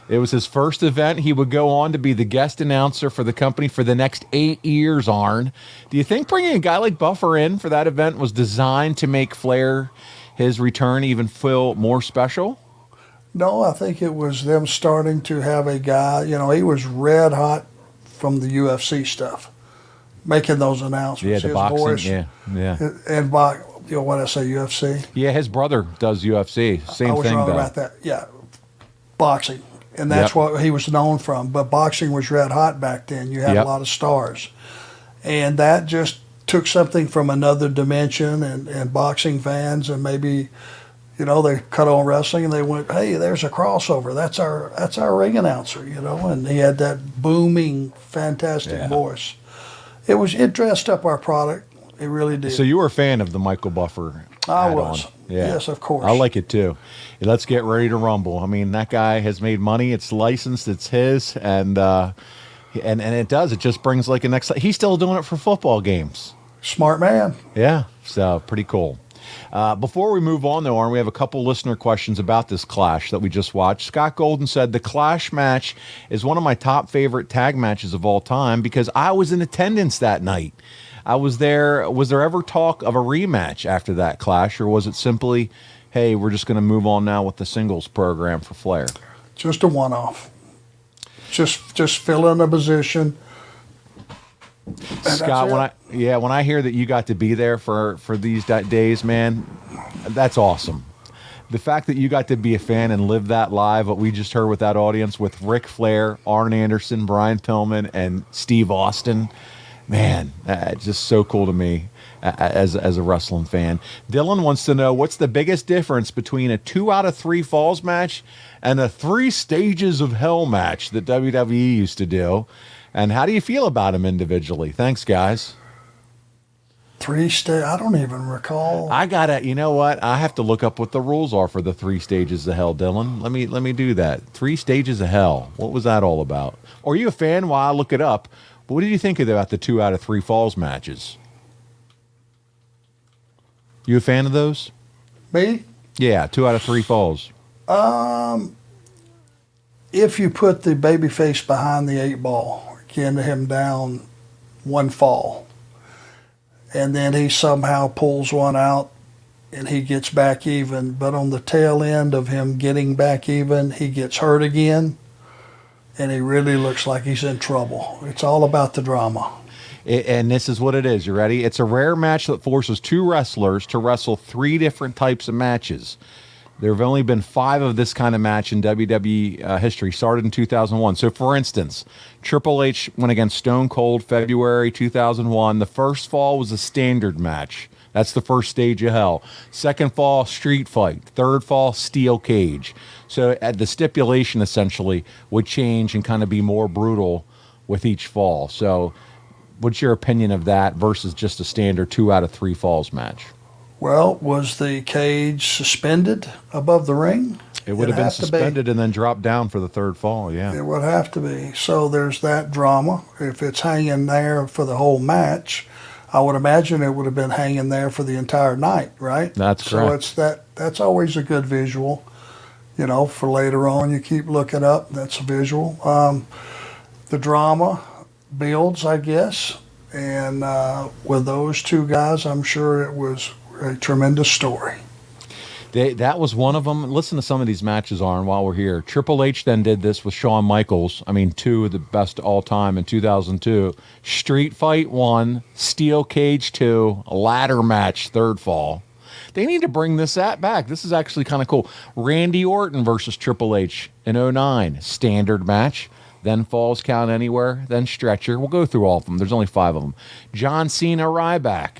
It was his first event. He would go on to be the guest announcer for the company for the next 8 years, Arn. Do you think bringing a guy like Buffer in for that event was designed to make Flair, his return, even feel more special? No, I think it was them starting to have a guy, he was red hot from the UFC stuff. Making those announcements. Yeah, the boxing. Voice, yeah. And what I say, UFC? Yeah, his brother does UFC. Same thing, though. I was wrong about that. Yeah, boxing. And that's what he was known from. But boxing was red hot back then. You had a lot of stars. And that just took something from another dimension, and boxing fans, and maybe, they cut on wrestling and they went, hey, there's a crossover. That's our ring announcer, and he had that booming, fantastic voice. It dressed up our product. It really did. So you were a fan of the Michael Buffer I was. Yeah. Yes, of course. I like it too. Let's get ready to rumble. I mean, that guy has made money. It's licensed. It's his. And it does. It just brings like a next... He's still doing it for football games. Smart man. Yeah. So pretty cool. Before we move on, though, Arn, we have a couple listener questions about this clash that we just watched. Scott Golden said, the clash match is one of my top favorite tag matches of all time because I was in attendance that night. I was there. Was there ever talk of a rematch after that clash, or was it simply, hey, we're just going to move on now with the singles program for Flair? Just a one-off. Just fill in a position. Scott, when I hear that you got to be there for these days, man, that's awesome. The fact that you got to be a fan and live that live, what we just heard with that audience with Ric Flair, Arn Anderson, Brian Pillman, and Steve Austin, man, just so cool to me. as a wrestling fan. Dylan wants to know, what's the biggest difference between a 2 out of 3 falls match and a 3 stages of hell match that WWE used to do? And how do you feel about them individually? Thanks, guys. 3 stages. I don't even recall. You know what? I have to look up what the rules are for the 3 stages of hell, Dylan. Let me do that. 3 stages of hell. What was that all about? Are you a fan? While I look it up, what did you think about the 2 out of 3 falls matches? You a fan of those? Me? Yeah, 2 out of 3 falls. If you put the babyface behind the 8 ball, get him down 1 fall, and then he somehow pulls one out and he gets back even, but on the tail end of him getting back even, he gets hurt again, and he really looks like he's in trouble. It's all about the drama. And this is what it is. You ready? It's a rare match that forces 2 wrestlers to wrestle 3 different types of matches. There have only been 5 of this kind of match in WWE history, started in 2001. So, for instance, Triple H went against Stone Cold February 2001. The first fall was a standard match. That's the first stage of hell. Second fall, street fight. Third fall, steel cage. So the stipulation essentially would change and kind of be more brutal with each fall. So what's your opinion of that versus just a standard 2 out of 3 falls match? Well, was the cage suspended above the ring? It would have been suspended and then dropped down for the 3rd fall, yeah. It would have to be. So there's that drama. If it's hanging there for the whole match, I would imagine it would have been hanging there for the entire night, right? That's correct. So that's always a good visual, for later on. You keep looking up, that's a visual. The drama builds, I guess. And with those 2 guys, I'm sure it was a tremendous story. That was one of them. Listen to some of these matches, Arn, while we're here. Triple H then did this with Shawn Michaels. 2 of the best all time in 2002. Street Fight 1, Steel Cage 2, a ladder match, 3rd fall. They need to bring this back. This is actually kind of cool. Randy Orton versus Triple H in 2009, standard match. Then falls count anywhere, then stretcher. We'll go through all of them. There's only 5 of them. John Cena Ryback,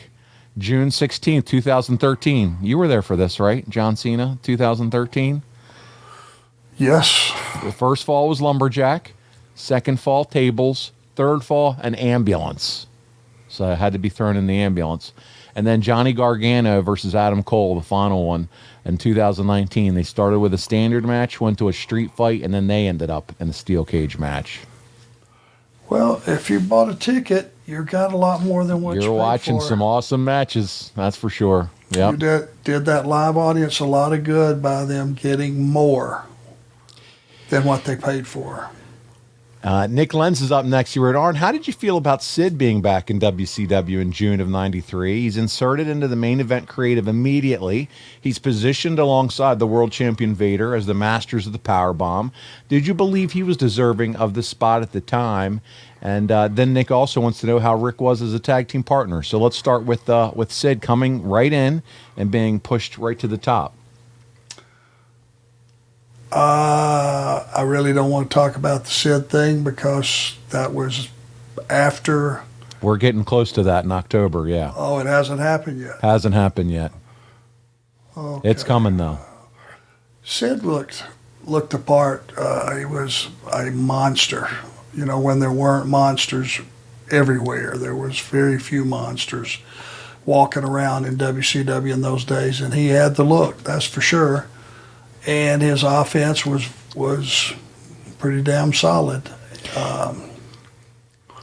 June 16th, 2013. You were there for this, right? John Cena, 2013? Yes. The first fall was lumberjack. Second fall, tables. Third fall, an ambulance. So it had to be thrown in the ambulance. And then Johnny Gargano versus Adam Cole, the final one, in 2019. They started with a standard match, went to a street fight, and then they ended up in a steel cage match. Well, if you bought a ticket, you got a lot more than what you paid for. You're watching some awesome matches, that's for sure. Yeah, You did that live audience a lot of good by them getting more than what they paid for. Nick Lenz is up next. You were at Arn. How did you feel about Sid being back in WCW in June of '93? He's inserted into the main event creative immediately. He's positioned alongside the world champion Vader as the masters of the powerbomb. Did you believe he was deserving of the spot at the time? And then Nick also wants to know how Rick was as a tag team partner. So let's start with Sid coming right in and being pushed right to the top. I really don't want to talk about the Sid thing because that was after. We're getting close to that in October, yeah. Oh, it hasn't happened yet. Hasn't happened yet. Okay. It's coming, though. Sid looked the part. He was a monster. When there weren't monsters everywhere, there was very few monsters walking around in WCW in those days, and he had the look, that's for sure. And his offense was pretty damn solid.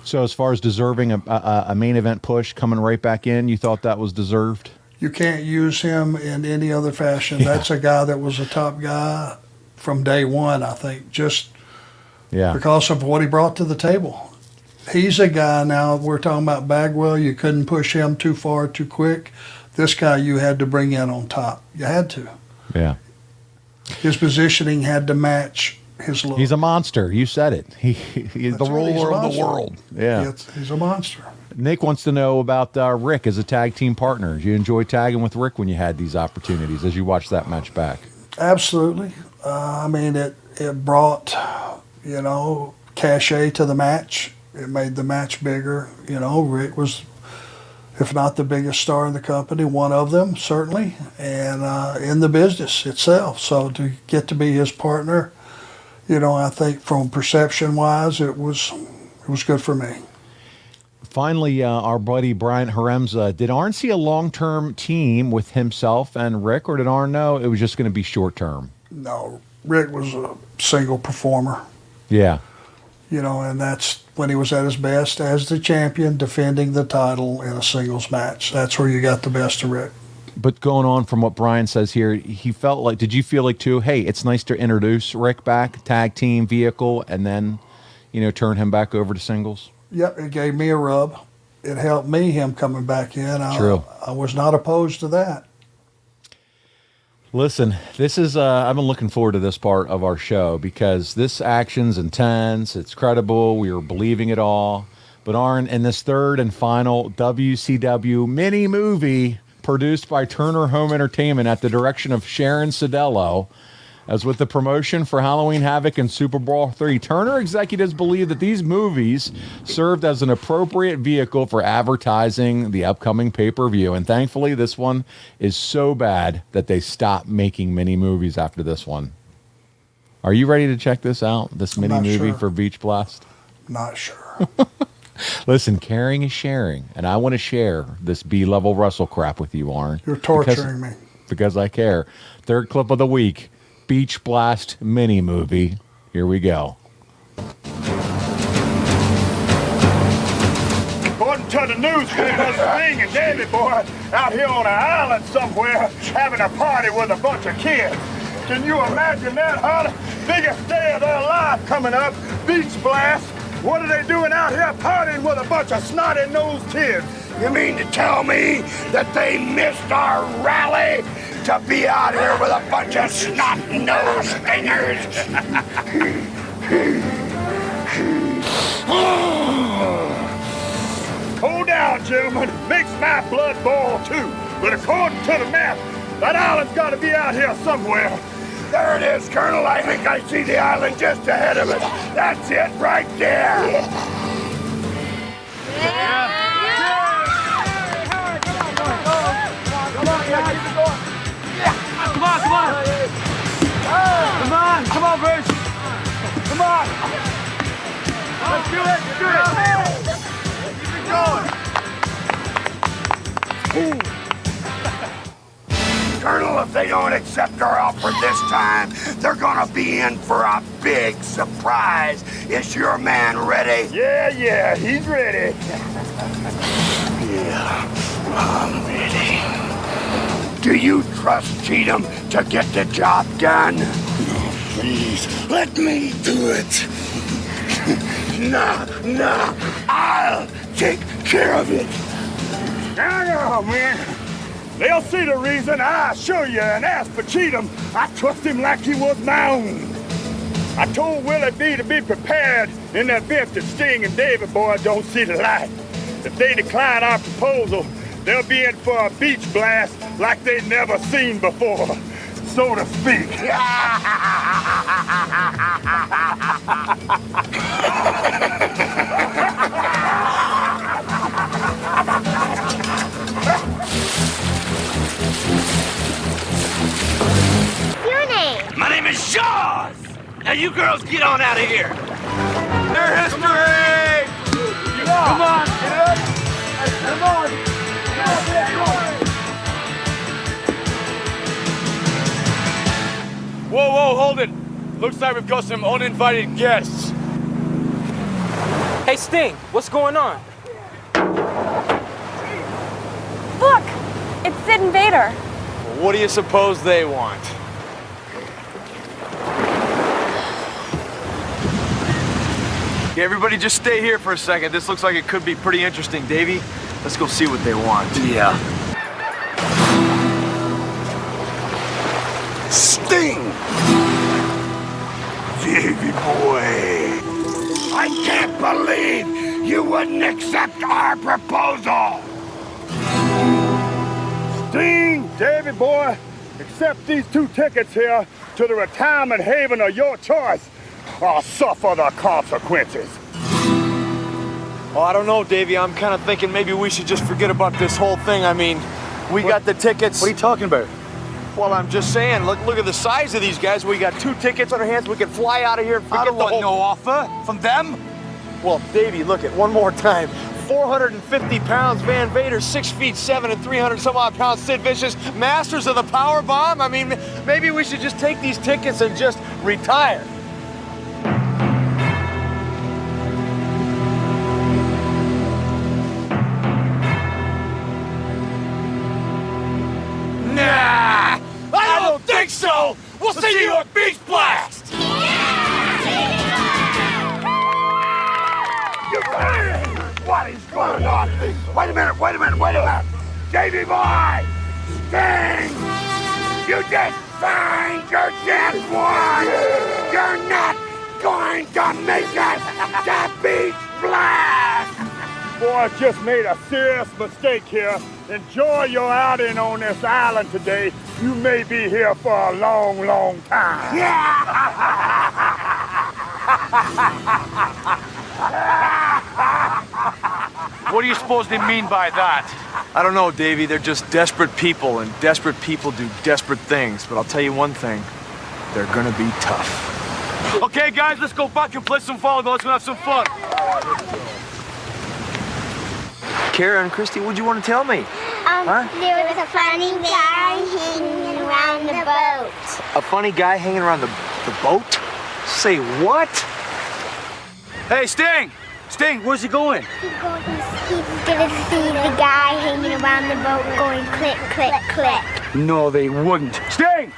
So as far as deserving a main event push coming right back in, you thought that was deserved? You can't use him in any other fashion. Yeah. That's a guy that was a top guy from day one, I think, just because of what he brought to the table. He's a guy now, we're talking about Bagwell, you couldn't push him too far too quick. This guy you had to bring in on top. You had to. Yeah. His positioning had to match his look. He's a monster. You said it. He's the ruler of the world. Yeah. He's a monster. Nick wants to know about Rick as a tag team partner. Did you enjoy tagging with Rick when you had these opportunities as you watched that match back? Absolutely. It brought, cachet to the match. It made the match bigger. Rick was if not the biggest star in the company, one of them certainly, and in the business itself. So to get to be his partner, I think from perception-wise, it was good for me. Finally, our buddy Bryant Haremza, did Arn see a long-term team with himself and Rick, or did Arn know it was just going to be short-term? No, Rick was a single performer. Yeah. And that's when he was at his best as the champion, defending the title in a singles match. That's where you got the best of Rick. But going on from what Brian says here, he felt like, did you feel like too, hey, it's nice to introduce Rick back, tag team vehicle, and then, turn him back over to singles? Yep, it gave me a rub. It helped me, him coming back in. True. I was not opposed to that. Listen, this is, I've been looking forward to this part of our show because this action's intense, it's credible, we are believing it all. But Arn, in this third and final WCW mini movie produced by Turner Home Entertainment at the direction of Sharon Sadello, as with the promotion for Halloween Havoc and Super Bowl III, Turner executives believe that these movies served as an appropriate vehicle for advertising the upcoming pay-per-view. And thankfully, this one is so bad that they stopped making mini movies after this one. Are you ready to check this out, this mini movie for Beach Blast? Not sure. Listen, caring is sharing, and I want to share this B-level Russell crap with you, Arn. You're torturing me. Because I care. Third clip of the week. Beach Blast mini movie. Here we go. According to the newspapers, Sting and Davey Boy out here on an island somewhere having a party with a bunch of kids. Can you imagine that, huh? Biggest day of their life coming up, Beach Blast. What are they doing out here partying with a bunch of snotty-nosed kids? You mean to tell me that they missed our rally to be out here with a bunch of snot-nosed stingers? Hold down, gentlemen. Makes my blood boil, too. But according to the map, that island's got to be out here somewhere. There it is, Colonel. I think I see the island just ahead of us. That's it right there. Yeah. Come on, Bruce. Come on. Let's do it. Keep it going. Colonel, if they don't accept our offer this time, they're gonna be in for a big surprise. Is your man ready? Yeah, he's ready. Yeah, I'm ready. Do you trust Cheatham to get the job done? No, please, let me do it. No, I'll take care of it. No, man. They'll see the reason. I assure you, and as for Cheatham, I trust him like he was my own. I told Willie B to be prepared in the event that Sting and Davey Boy don't see the light. If they decline our proposal, they'll be in for a beach blast like they never seen before, so to speak. Your name? My name is Jaws! Now you girls get on out of here! Their history! Come on, get up! Come on! Whoa, hold it. Looks like we've got some uninvited guests. Hey, Sting, what's going on? Look! It's Sid and Vader. What do you suppose they want? Yeah, everybody just stay here for a second. This looks like it could be pretty interesting. Davey, let's go see what they want. Yeah. Sting! Davey boy! I can't believe you wouldn't accept our proposal! Sting, Davey boy, accept these 2 tickets here to the retirement haven of your choice, or suffer the consequences. Oh, I don't know, Davey. I'm kind of thinking maybe we should just forget about this whole thing. I mean, we got the tickets. What are you talking about? Well, I'm just saying, look at the size of these guys. We got 2 tickets on our hands. We can fly out of here and forget I don't the want whole... no offer from them. Well, Davey, look at one more time. 450 pounds Van Vader, 6'7" and 300 some odd pounds Sid Vicious, masters of the power bomb. I mean, maybe we should just take these tickets and just retire. Nah, I don't think so. We'll see you at Beach Blast. What is going on? Wait a minute. Davey boy! Sting! You just signed your chance, boy! You're not going to make it to Beach Blast! Boy, just made a serious mistake here. Enjoy your outing on this island today. You may be here for a long, long time. What do you suppose they mean by that? I don't know, Davey. They're just desperate people, and desperate people do desperate things. But I'll tell you one thing. They're gonna be tough. Okay, guys, let's go back and play some volleyball. Let's go have some fun. Kara and Christy, what'd you want to tell me? There was a funny guy hanging around the boat. A funny guy hanging around the boat? Say what? Hey, Sting! Sting, where's he going? He's gonna see the guy hanging around the boat going click, click, click. No, they wouldn't. Sting!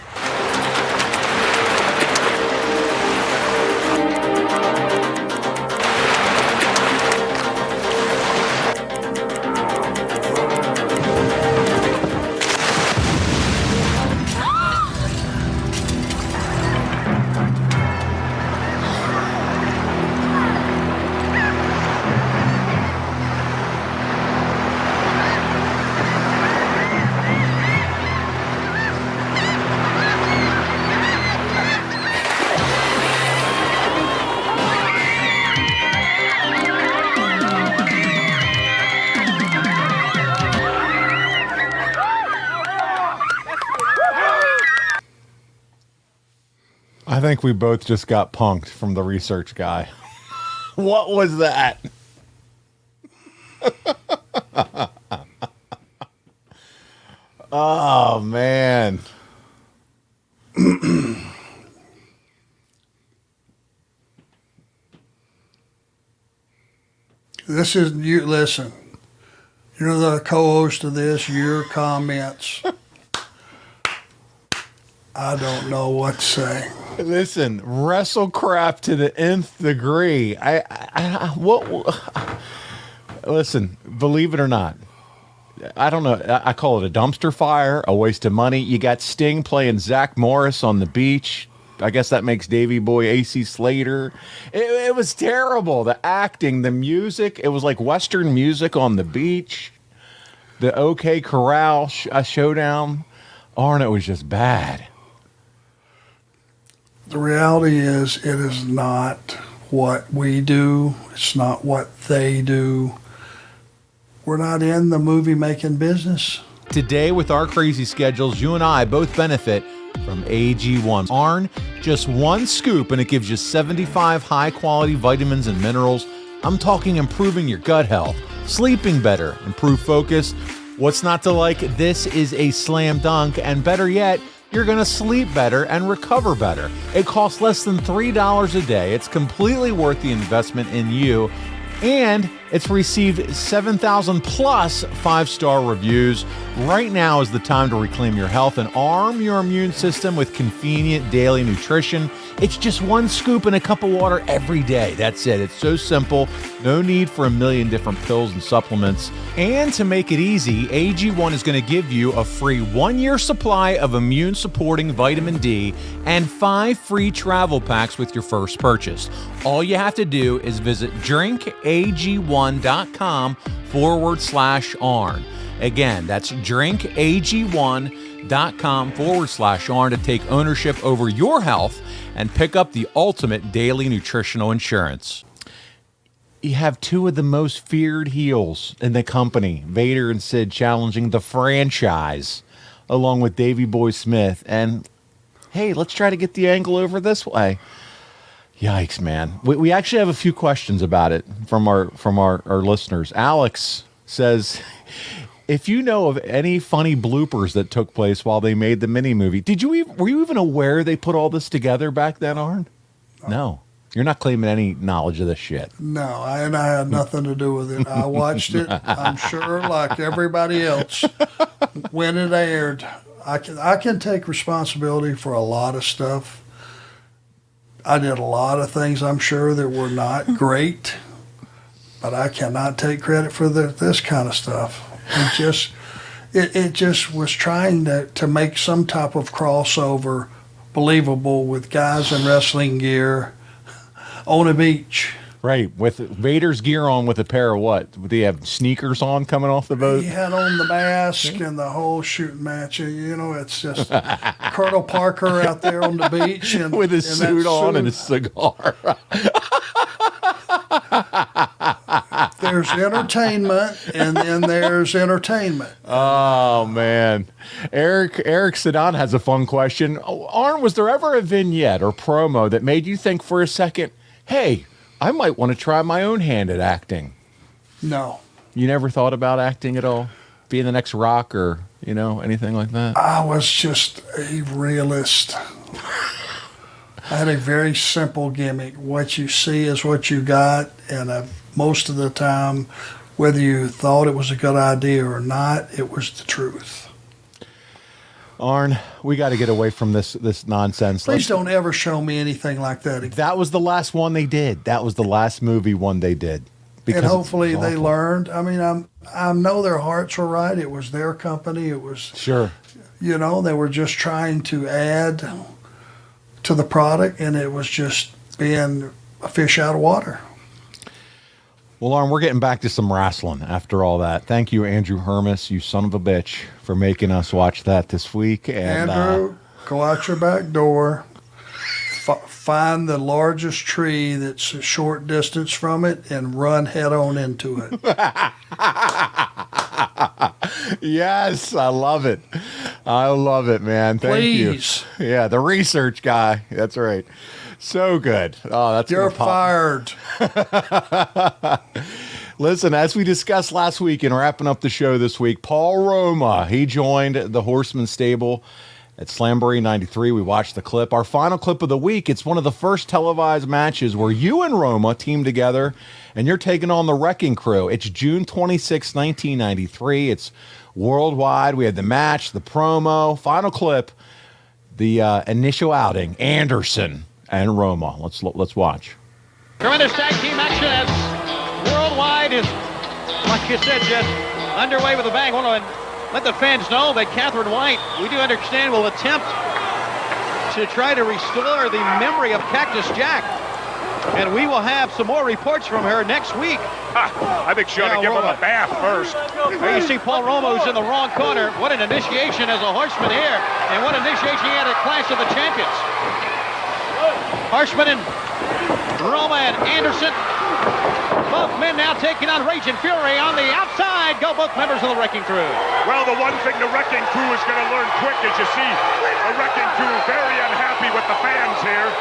I think we both just got punked from the research guy. What was that? Oh, man. This is you. Listen, you're the co-host of this. Your comments, I don't know what to say. Listen, wrestle crap to the nth degree. Listen, believe it or not, I don't know. I call it a dumpster fire, a waste of money. You got Sting playing Zach Morris on the beach. I guess that makes Davey Boy AC Slater. It was terrible. The acting, the music. It was like Western music on the beach. The OK Corral showdown. Arn, it was just bad. The reality is, it is not what we do. It's not what they do. We're not in the movie-making business. Today, with our crazy schedules, you and I both benefit from AG1. Arn, just one scoop, and it gives you 75 high-quality vitamins and minerals. I'm talking improving your gut health, sleeping better, improved focus. What's not to like? This is a slam dunk, and better yet, you're going to sleep better and recover better. It costs less than $3 a day. It's completely worth the investment in you. And it's received 7,000 plus 5-star reviews. Right now is the time to reclaim your health and arm your immune system with convenient daily nutrition. It's just one scoop in a cup of water every day. That's it. It's so simple. No need for a million different pills and supplements. And to make it easy, AG1 is going to give you a free 1-year supply of immune-supporting vitamin D and 5 free travel packs with your first purchase. All you have to do is visit drinkag1.com/Arn. Again, that's drinkag1.com/Arn to take ownership over your health and pick up the ultimate daily nutritional insurance. you have two of the most feared heels in the company, Vader and Sid, challenging the franchise along with Davey Boy Smith. And hey, let's try to get the angle over this way. Yikes, man. We actually have a few questions about it from our listeners. Alex says, if you know of any funny bloopers that took place while they made the mini movie, were you even aware they put all this together back then, Arn? No. You're not claiming any knowledge of this shit. No, and I had nothing to do with it. I watched it, I'm sure, like everybody else, when it aired. I can take responsibility for a lot of stuff. I did a lot of things, I'm sure, that were not great, but I cannot take credit for this kind of stuff. It just was trying to make some type of crossover believable with guys in wrestling gear on a beach. Right, with Vader's gear on with a pair of what? Would he have sneakers on coming off the boat? He had on the mask and the whole shooting match. You know, it's just Colonel Parker out there on the beach. And, with his suit on and his cigar. There's entertainment, and then there's entertainment. Oh, man. Eric Sedan has a fun question. Arn, was there ever a vignette or promo that made you think for a second, hey, I might want to try my own hand at acting? No. You never thought about acting at all? Being the next Rock or, anything like that? I was just a realist. I had a very simple gimmick. What you see is what you got, and most of the time, whether you thought it was a good idea or not, it was the truth. Arn, we got to get away from this nonsense. Please don't ever show me anything like that again. That was the last one they did. That was the last movie one they did. And hopefully they learned. I mean, I know their hearts were right. It was their company. It was sure. They were just trying to add to the product, and it was just being a fish out of water. Well, Arn, we're getting back to some wrestling after all that. Thank you, Andrew Hermes, you son of a bitch, for making us watch that this week. And, Andrew, go out your back door, find the largest tree that's a short distance from it, and run head on into it. Yes, I love it. I love it, man. Thank Please. you. Yeah, the research guy. That's right. So good. Oh, that's You're fired. Listen, as we discussed last week and wrapping up the show this week, Paul Roma, he joined the Horsemen stable at Slamboree 93. We watched the clip. Our final clip of the week, it's one of the first televised matches where you and Roma team together and you're taking on the Wrecking Crew. It's June 26, 1993. It's worldwide. We had the match, the promo, final clip, the initial outing, Anderson and Roma. Let's watch. Tremendous tag team action as worldwide is, like you said, just underway with a bang. I want to let the fans know that Catherine White, we do understand, will attempt to try to restore the memory of Cactus Jack. And we will have some more reports from her next week. I think she ought to give him a bath first. There you see Paul Roma, who's in the wrong corner. What an initiation as a Horseman here. And what an initiation he had at Clash of the Champions. Horseman and Roma and Anderson. Both men now taking on Rage and Fury on the outside. Go both members of the Wrecking Crew. Well, the one thing the Wrecking Crew is going to learn quick is you see the Wrecking Crew very unhappy with the fans here.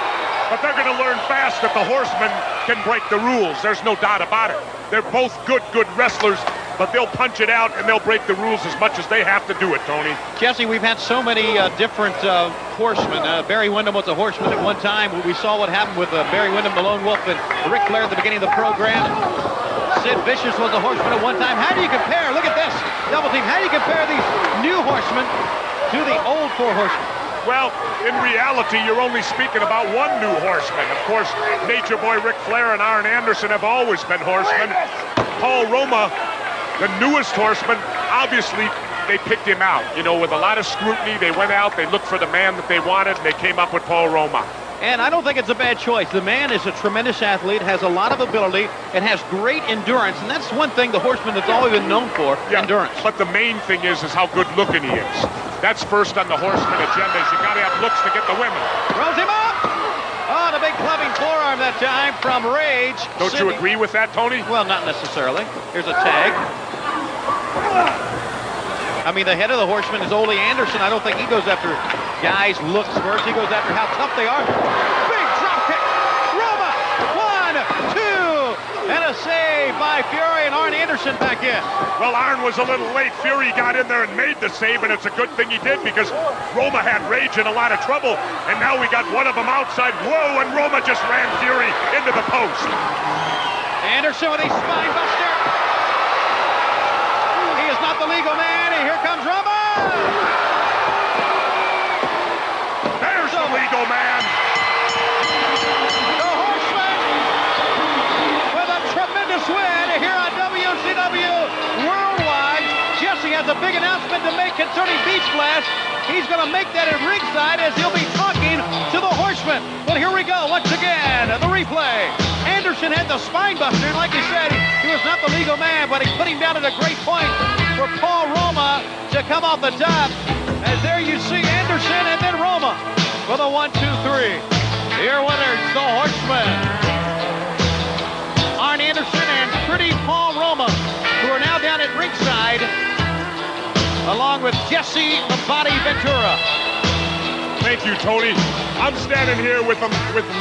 But they're going to learn fast that the Horsemen can break the rules. There's no doubt about it. They're both good wrestlers, but they'll punch it out and they'll break the rules as much as they have to do it, Tony. Jesse, we've had so many different Horsemen. Barry Windham was a Horseman at one time. We saw what happened with Barry Windham, the Lone Wolf, and Ric Flair at the beginning of the program. Sid Vicious was a Horseman at one time. How do you compare? Look at this. Double team. How do you compare these new Horsemen to the old four Horsemen? Well, in reality, you're only speaking about one new Horseman. Of course, Nature Boy Ric Flair and Arn Anderson have always been Horsemen. Paul Roma, the newest Horseman, obviously they picked him out. With a lot of scrutiny, they went out, they looked for the man that they wanted, and they came up with Paul Roma. And I don't think it's a bad choice. The man is a tremendous athlete, has a lot of ability, and has great endurance. And that's one thing the Horseman has always been known for, endurance. But the main thing is how good looking he is. That's first on the Horseman agenda. You got to have looks to get the women. Throws him up. Oh, the big clubbing forearm that time from Rage. Don't you agree with that, Tony? Well, not necessarily. Here's a tag. I mean, the head of the Horsemen is Ole Anderson. I don't think he goes after guys' looks first. He goes after how tough they are. Big drop kick. Roma. 1, 2. And a save by Fury and Arn Anderson back in. Well, Arn was a little late. Fury got in there and made the save, and it's a good thing he did because Roma had Rage in a lot of trouble, and now we got one of them outside. Whoa, and Roma just ran Fury into the post. Anderson with a spine buster. He is not the legal man, and here comes Roma. There's the legal man. The Horsemen with a tremendous win here on WCW Worldwide. Jesse has a big announcement to make concerning Beach Blast. He's going to make that at ringside as he'll be talking to the Horsemen. But here we go once again, the replay. Anderson had the spine buster, and like you said, he was not the legal man, but he put him down at a great point for Paul Roma to come off the top. As there you see Anderson and then Roma for the 1, 2, 3. Here winners, the Horsemen. Arn Anderson and Pretty Paul Roma, who are now down at ringside, along with Jesse the Body Ventura. Thank you, Tony. I'm standing here with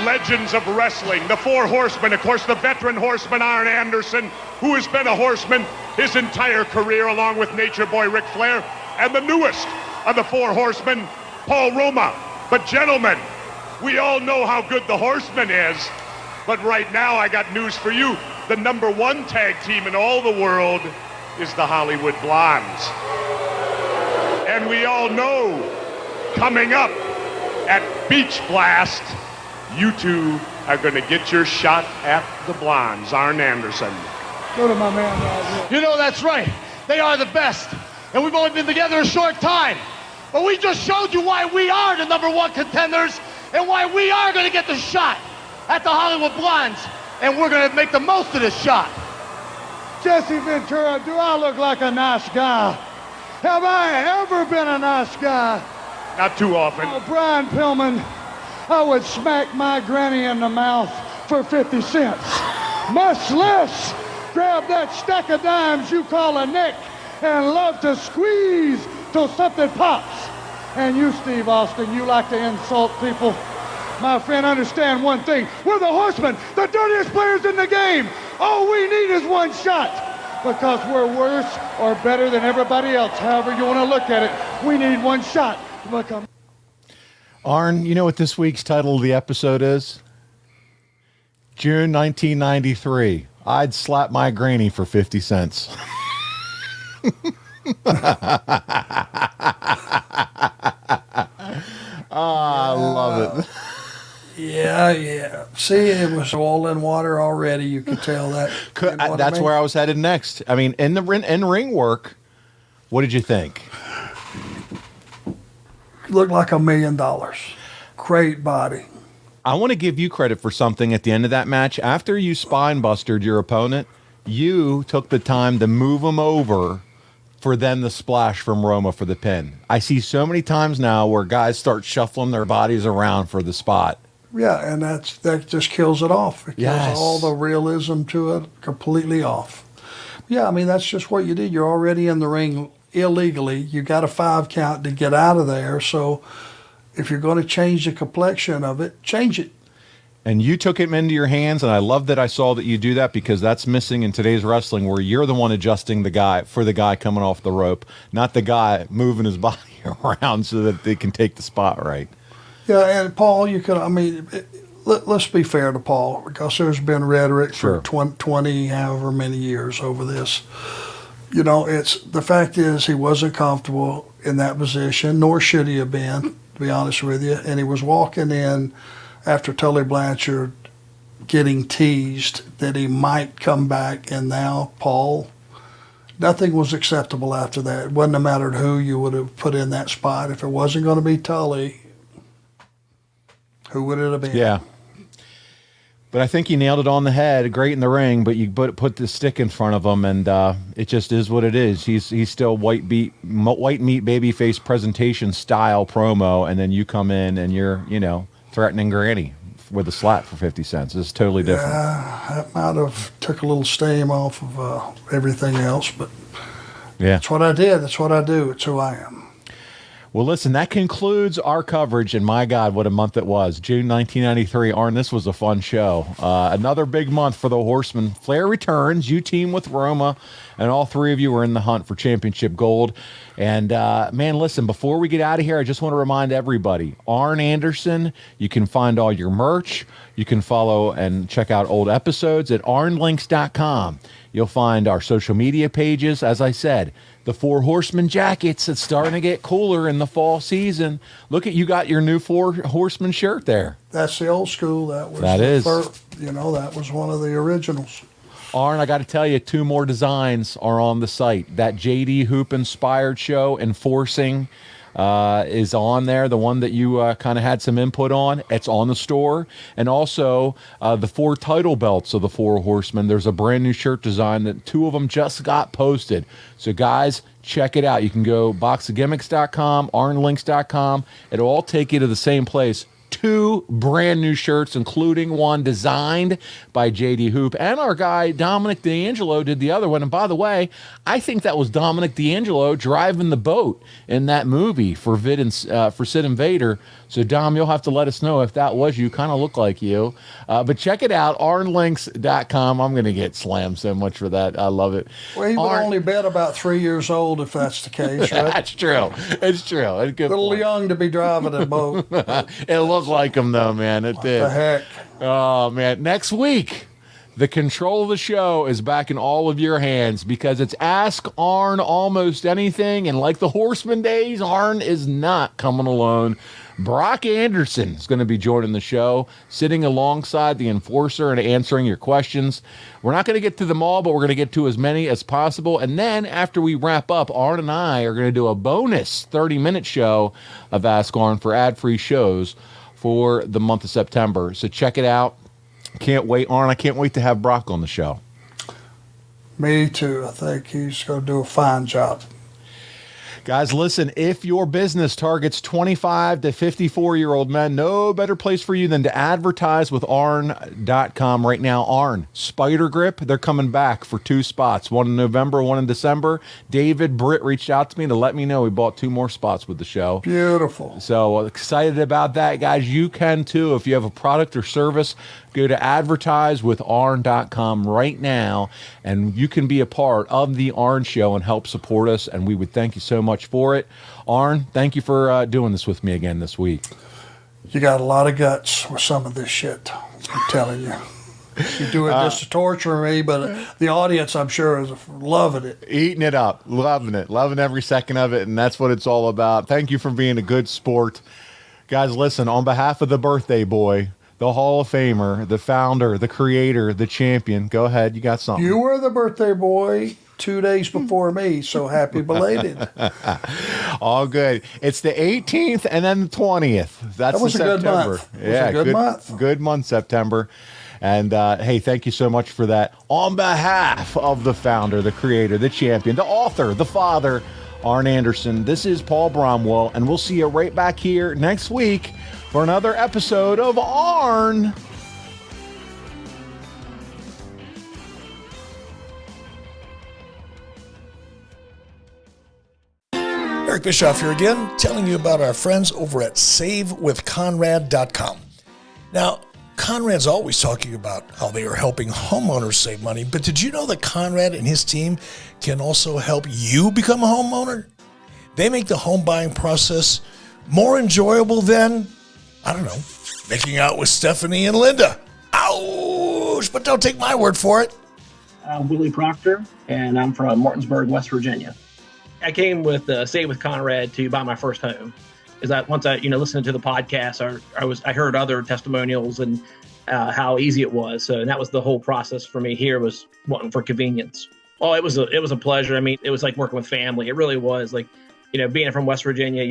legends of wrestling, the 4 Horsemen, of course, the veteran Horseman Arn Anderson, who has been a Horseman his entire career, along with Nature Boy Ric Flair, and the newest of the 4 Horsemen, Paul Roma. But gentlemen, we all know how good the Horseman is, but right now I got news for you. The #1 tag team in all the world is the Hollywood Blondes. And we all know, coming up at Beach Blast, you two are going to get your shot at the Blondes. Arn Anderson. Go to my man right here. You know, that's right. They are the best. And we've only been together a short time. But we just showed you why we are the #1 contenders and why we are going to get the shot at the Hollywood Blondes. And we're going to make the most of this shot. Jesse Ventura, do I look like a nice guy? Have I ever been a nice guy? Not too often. Oh, Brian Pillman, I would smack my granny in the mouth for 50 cents. Much less grab that stack of dimes you call a neck and love to squeeze till something pops. And you, Steve Austin, you like to insult people. My friend, understand one thing. We're the Horsemen, the dirtiest players in the game. All we need is one shot. Because we're worse or better than everybody else. However you want to look at it, we need one shot. Arn, you know what this week's title of the episode is? June 1993. I'd slap my granny for 50 cents. I love it. Yeah. See, it was all in water already. You could tell that. You know That's where I was headed next. I mean, in ring work, what did you think? Looked like $1 million. Great body. I want to give you credit for something at the end of that match. After you spine busted your opponent, you took the time to move him over for then the splash from Roma for the pin. I see so many times now where guys start shuffling their bodies around for the spot. Yeah, and that just kills it off. It kills all the realism to it completely off. Yeah, I mean, that's just what you did. You're already in the ring illegally. You got a 5 count to get out of there. So if you're going to change the complexion of it, change it. And you took him into your hands, and I love that I saw that you do that because that's missing in today's wrestling where you're the one adjusting the guy coming off the rope, not the guy moving his body around so that they can take the spot right. Yeah, and Paul, let's be fair to Paul because there's been rhetoric for 20 however many years over this. You know, the fact is he wasn't comfortable in that position, nor should he have been, to be honest with you. And he was walking in after Tully Blanchard getting teased that he might come back, and now, Paul, nothing was acceptable after that. It wouldn't have mattered who you would have put in that spot. If it wasn't going to be Tully, who would it have been? Yeah. But I think you nailed it on the head. Great in the ring, but you put the stick in front of him, and it just is what it is. He's still white meat babyface presentation style promo, and then you come in and you're threatening Granny with a slat for 50 cents. It's totally different. Yeah, that might have took a little steam off of everything else, but yeah, that's what I did. That's what I do. It's who I am. Well, listen, that concludes our coverage, and my God, what a month it was. June 1993. Arn, this was a fun show. Another big month for the Horsemen. Flair returns. You team with Roma, and all three of you are in the hunt for championship gold. And, man, listen, before we get out of here, I just want to remind everybody, Arn Anderson, you can find all your merch. You can follow and check out old episodes at arnlinks.com. You'll find our social media pages. As I said, the Four Horsemen jackets, it's starting to get cooler in the fall season. Look at, you got your new Four Horsemen shirt there. That's the old school. That was that was one of the originals. Arn, I got to tell you, 2 more designs are on the site. That JD Hoop inspired show, Enforcing, is on there. The one that you kind of had some input on, it's on the store. And also the 4 title belts of the Four Horsemen. There's a brand new shirt design that 2 of them just got posted. So guys, check it out. You can go boxofgimmicks.com, arnlinks.com. It'll all take you to the same place. 2 brand new shirts, including one designed by JD Hoop, and our guy Dominic D'Angelo did the other one. And by the way, I think that was Dominic D'Angelo driving the boat in that movie for Sid and Vader. So Dom, you'll have to let us know if that was you. Kind of look like you. But check it out, arnlinks.com. I'm going to get slammed so much for that. I love it. Well, he would only bet about 3 years old if that's the case, right? That's true. It's true. It's a good little point. young to be driving a boat. It looked like him, though, man. It did. What the heck? Oh, man. Next week, the control of the show is back in all of your hands because it's Ask Arn Almost Anything. And like the Horseman days, Arn is not coming alone. Brock Anderson is going to be joining the show, sitting alongside the Enforcer and answering your questions. We're not going to get to them all, but we're going to get to as many as possible. And then after we wrap up, Arn and I are going to do a bonus 30-minute show of Ask Arn for ad-free shows for the month of September. So check it out. Can't wait, Arn. I can't wait to have Brock on the show. Me too. I think he's going to do a fine job. Guys, listen, if your business targets 25 to 54-year-old men, no better place for you than to advertise with Arn.com right now. Arn, Spider Grip, they're coming back for 2 spots, one in November, one in December. David Britt reached out to me to let me know he bought 2 more spots with the show. Beautiful. So excited about that, guys. You can too. If you have a product or service, go to advertisewitharn.com right now, and you can be a part of the Arn Show and help support us, and we would thank you so much for it. Arn, thank you for doing this with me again this week. You got a lot of guts with some of this shit, I'm telling you. You do it just to torture me, but the audience, I'm sure, is loving it. Eating it up, loving it, loving every second of it, and that's what it's all about. Thank you for being a good sport. Guys, listen, on behalf of the birthday boy, the Hall of Famer, the founder, the creator, the champion, go ahead, you got something. You were the birthday boy 2 days before me, so happy belated. All good. It's the 18th and then the 20th. That was a September. good month. Yeah, good month. Good month, September. And hey, thank you so much for that. On behalf of the founder, the creator, the champion, the author, the father, Arn Anderson, this is Paul Bromwell, and we'll see you right back here next week for another episode of Arn. Eric Bischoff here again, telling you about our friends over at SaveWithConrad.com. Now, Conrad's always talking about how they are helping homeowners save money, but did you know that Conrad and his team can also help you become a homeowner? They make the home buying process more enjoyable than, I don't know, making out with Stephanie and Linda. Ouch! But don't take my word for it. I'm Willie Proctor, and I'm from Martinsburg, West Virginia. I came with Save with Conrad to buy my first home. Once I listening to the podcast, I heard other testimonials and how easy it was. So and that was the whole process for me here, was wanting for convenience. Oh, it was a pleasure. I mean, it was like working with family. It really was. Like, being from West Virginia,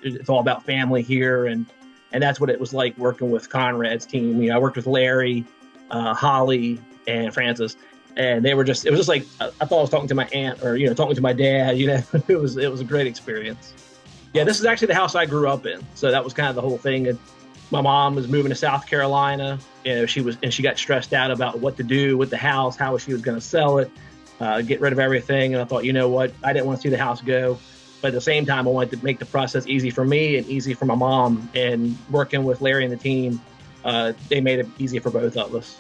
it's all about family here, and that's what it was like working with Conrad's team. I worked with Larry, Holly, and Francis. And it was just like, I thought I was talking to my aunt or, talking to my dad, it was a great experience. Yeah, this is actually the house I grew up in. So that was kind of the whole thing. And my mom was moving to South Carolina. She got stressed out about what to do with the house, how she was going to sell it, get rid of everything. And I thought, you know what? I didn't want to see the house go. But at the same time, I wanted to make the process easy for me and easy for my mom. And working with Larry and the team, they made it easy for both of us.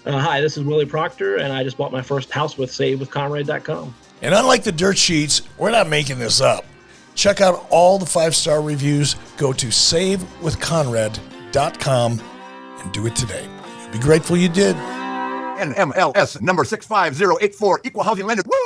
Hi, this is Willie Proctor, and I just bought my first house with SaveWithConrad.com. And unlike the dirt sheets, we're not making this up. Check out all the 5-star reviews. Go to SaveWithConrad.com and do it today. You'll be grateful you did. NMLS number 65084, Equal Housing Lender. Woo!